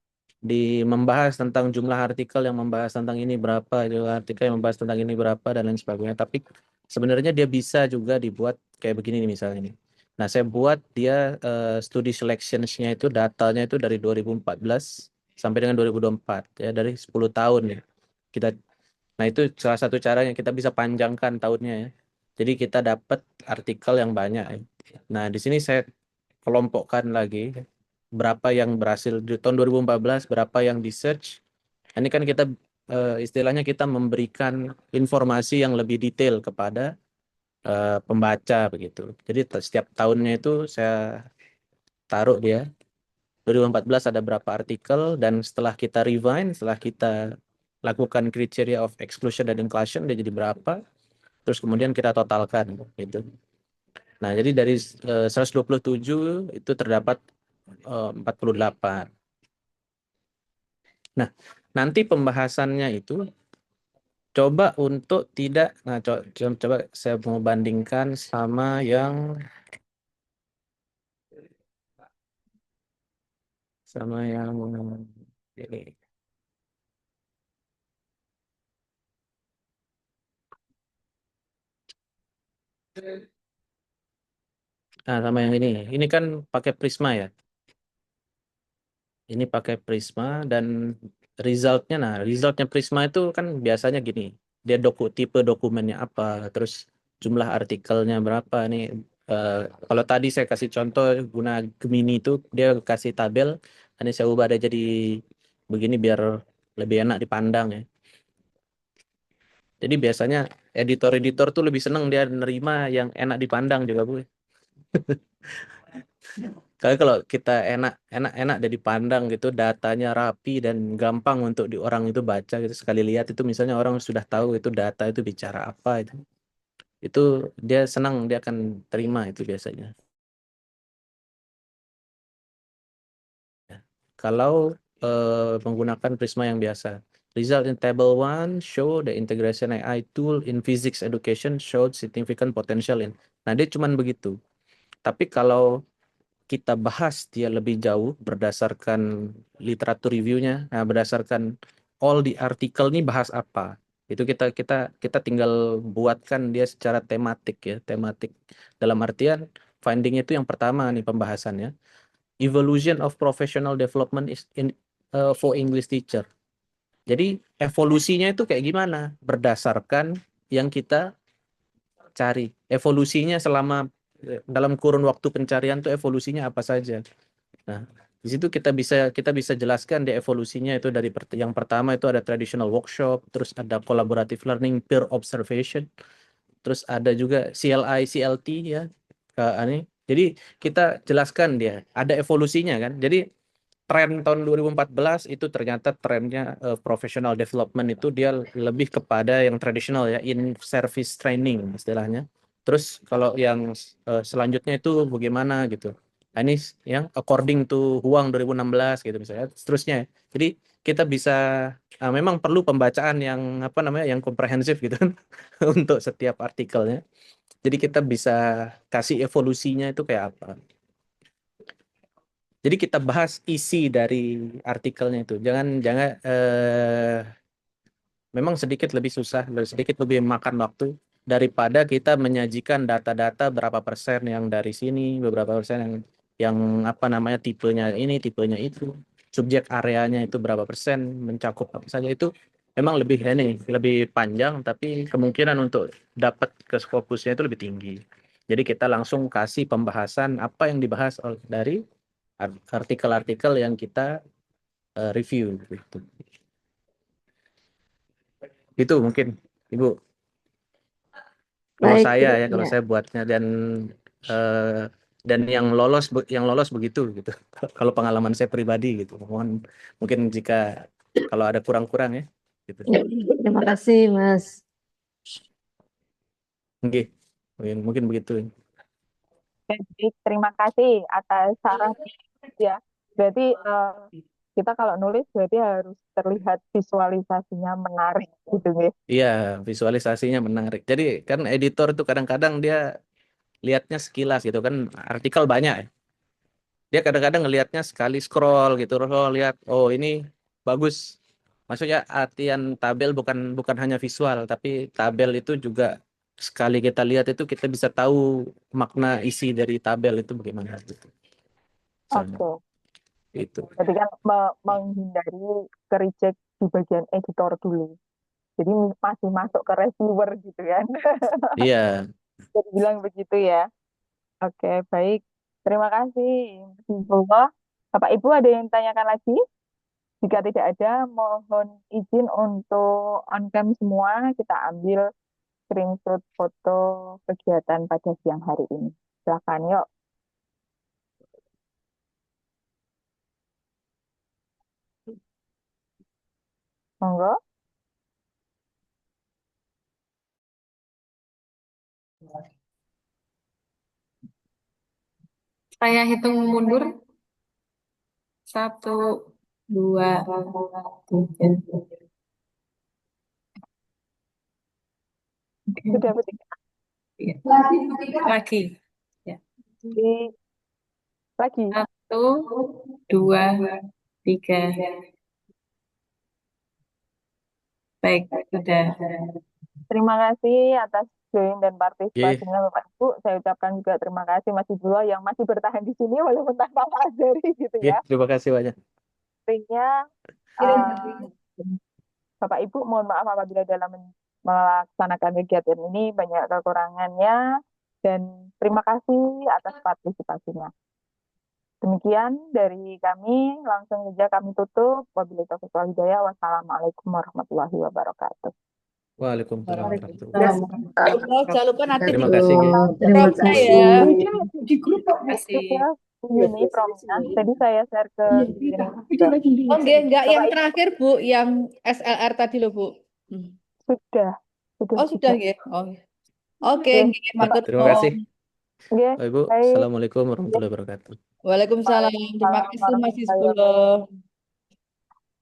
di membahas tentang jumlah artikel yang membahas tentang ini berapa, jumlah artikel yang membahas tentang ini berapa dan lain sebagainya. Tapi sebenarnya dia bisa juga dibuat kayak begini nih misalnya nih. Nah, saya buat dia studi selections-nya itu datanya itu dari 2014 sampai dengan 2024 ya, dari 10 tahun ya. Kita Nah, itu salah satu caranya kita bisa panjangkan tahunnya ya. Jadi kita dapat artikel yang banyak ya. Nah, di sini saya kelompokkan lagi berapa yang berhasil di tahun 2014, berapa yang di search. Ini kan kita istilahnya kita memberikan informasi yang lebih detail kepada pembaca begitu. Jadi setiap tahunnya itu saya taruh dia 2014 ada berapa artikel dan setelah kita refine, setelah kita lakukan kriteria of exclusion dan inclusion dia jadi berapa, terus kemudian kita totalkan gitu. Nah, jadi dari 127 itu terdapat 48. Nah, nanti pembahasannya itu coba untuk tidak, nah coba saya mau bandingkan sama yang ini. Nah, sama yang ini. Ini kan pakai Prisma ya. Ini pakai Prisma dan resultnya Prisma itu kan biasanya gini. Dia tipe dokumennya apa, terus jumlah artikelnya berapa nih. Kalau tadi saya kasih contoh guna Gemini itu dia kasih tabel, ini saya ubah ada jadi begini biar lebih enak dipandang ya. Jadi biasanya editor-editor tuh lebih seneng dia nerima yang enak dipandang juga, Bu. Kalau kita enak dan dipandang gitu, datanya rapi dan gampang untuk orang itu baca gitu. Sekali lihat itu misalnya orang sudah tahu itu data itu bicara apa itu dia senang, dia akan terima itu biasanya. Kalau menggunakan Prisma yang biasa. Result in table 1 show the integration AI tool in physics education showed significant potential in. Nah, dia cuman begitu. Tapi kalau kita bahas dia lebih jauh berdasarkan literatur reviewnya, nah berdasarkan all the artikel ini bahas apa. Itu kita tinggal buatkan dia secara tematik ya, tematik. Dalam artian finding itu yang pertama nih pembahasannya. Evolution of professional development is for English teacher. Jadi evolusinya itu kayak gimana? Berdasarkan yang kita cari. Evolusinya selama dalam kurun waktu pencarian tuh evolusinya apa saja. Nah, di situ kita bisa jelaskan di evolusinya itu dari yang pertama itu ada traditional workshop, terus ada collaborative learning, peer observation, terus ada juga CLI, CLT ya. Ini. Jadi kita jelaskan dia ada evolusinya kan. Jadi tren tahun 2014 itu ternyata trennya professional development itu dia lebih kepada yang tradisional ya, in service training istilahnya. Terus kalau yang selanjutnya itu bagaimana gitu. Nah, ini yang according to Huang 2016 gitu misalnya. Seterusnya. Jadi kita bisa memang perlu pembacaan yang apa namanya yang komprehensif gitu kan untuk setiap artikelnya. Jadi kita bisa kasih evolusinya itu kayak apa. Jadi kita bahas isi dari artikelnya itu. Jangan memang sedikit lebih susah, sedikit lebih makan waktu daripada kita menyajikan data-data berapa persen yang dari sini, beberapa persen yang apa namanya tipenya ini, tipenya itu, subjek areanya itu berapa persen, mencakup apa saja itu memang lebih panjang, tapi kemungkinan untuk dapat ke fokusnya itu lebih tinggi. Jadi kita langsung kasih pembahasan apa yang dibahas dari artikel-artikel yang kita review gitu. Itu mungkin Ibu kalau Baik, saya ya kalau ya. saya buatnya dan yang lolos begitu gitu. Kalau pengalaman saya pribadi gitu. Mohon mungkin jika kalau ada kurang-kurang ya gitu. Ya, terima kasih, Mas. Oke. Mungkin begitu. Jadi terima kasih atas sarannya ya. Berarti kita kalau nulis berarti harus terlihat visualisasinya menarik gitu ya. Iya, visualisasinya menarik. Jadi kan editor tuh kadang-kadang dia lihatnya sekilas gitu kan, artikel banyak ya. Dia kadang-kadang ngelihatnya sekali scroll gitu, lihat, oh ini bagus. Maksudnya artian tabel bukan hanya visual, tapi tabel itu juga sekali kita lihat itu kita bisa tahu makna isi dari tabel itu bagaimana gitu. Misalnya Oke. itu. Jadi kan menghindari ke-reject di bagian editor dulu. Jadi masih masuk ke reviewer gitu kan. Iya. Jadi bilang begitu ya. Oke, baik. Terima kasih. Bismillah. Bapak Ibu ada yang tanyakan lagi? Jika tidak ada, mohon izin untuk on cam semua. Kita ambil screenshot foto kegiatan pada siang hari ini. Silakan yuk. Monggo. Saya hitung mundur. 1, 2, 3. Sudah bertiga. Lagi. Ya. Lagi. 1, 2, 3. Baik, sudah. Terima kasih atas join dan partisipasinya Bapak Ibu. Saya ucapkan juga terima kasih Mas Ibu yang masih bertahan di sini walaupun tanpa Pak Azhari gitu ya. Terima kasih banyak. Artinya Bapak Ibu mohon maaf apabila dalam melaksanakan kegiatan ini banyak kekurangannya dan terima kasih atas partisipasinya. Demikian dari kami, langsung saja kami tutup. Wabillahi taufiq wal hidayah. Wassalamualaikum warahmatullahi wabarakatuh. Waalaikumsalam warahmatullahi wabarakatuh. Jangan lupa nanti Terima di kasih, Ge. Terima kasih. Di grup ini promnya. Jadi saya share ke Oh, enggak yang terakhir Bu, yang SLR tadi loh Bu. Sudah. Oh, sudah ya. Oh. Oke, nggih, matur Terima kasih. Nggih, Bapak Ibu, baik. Assalamualaikum warahmatullahi wabarakatuh. Waalaikumsalam. Terima kasih Mas Ispulo.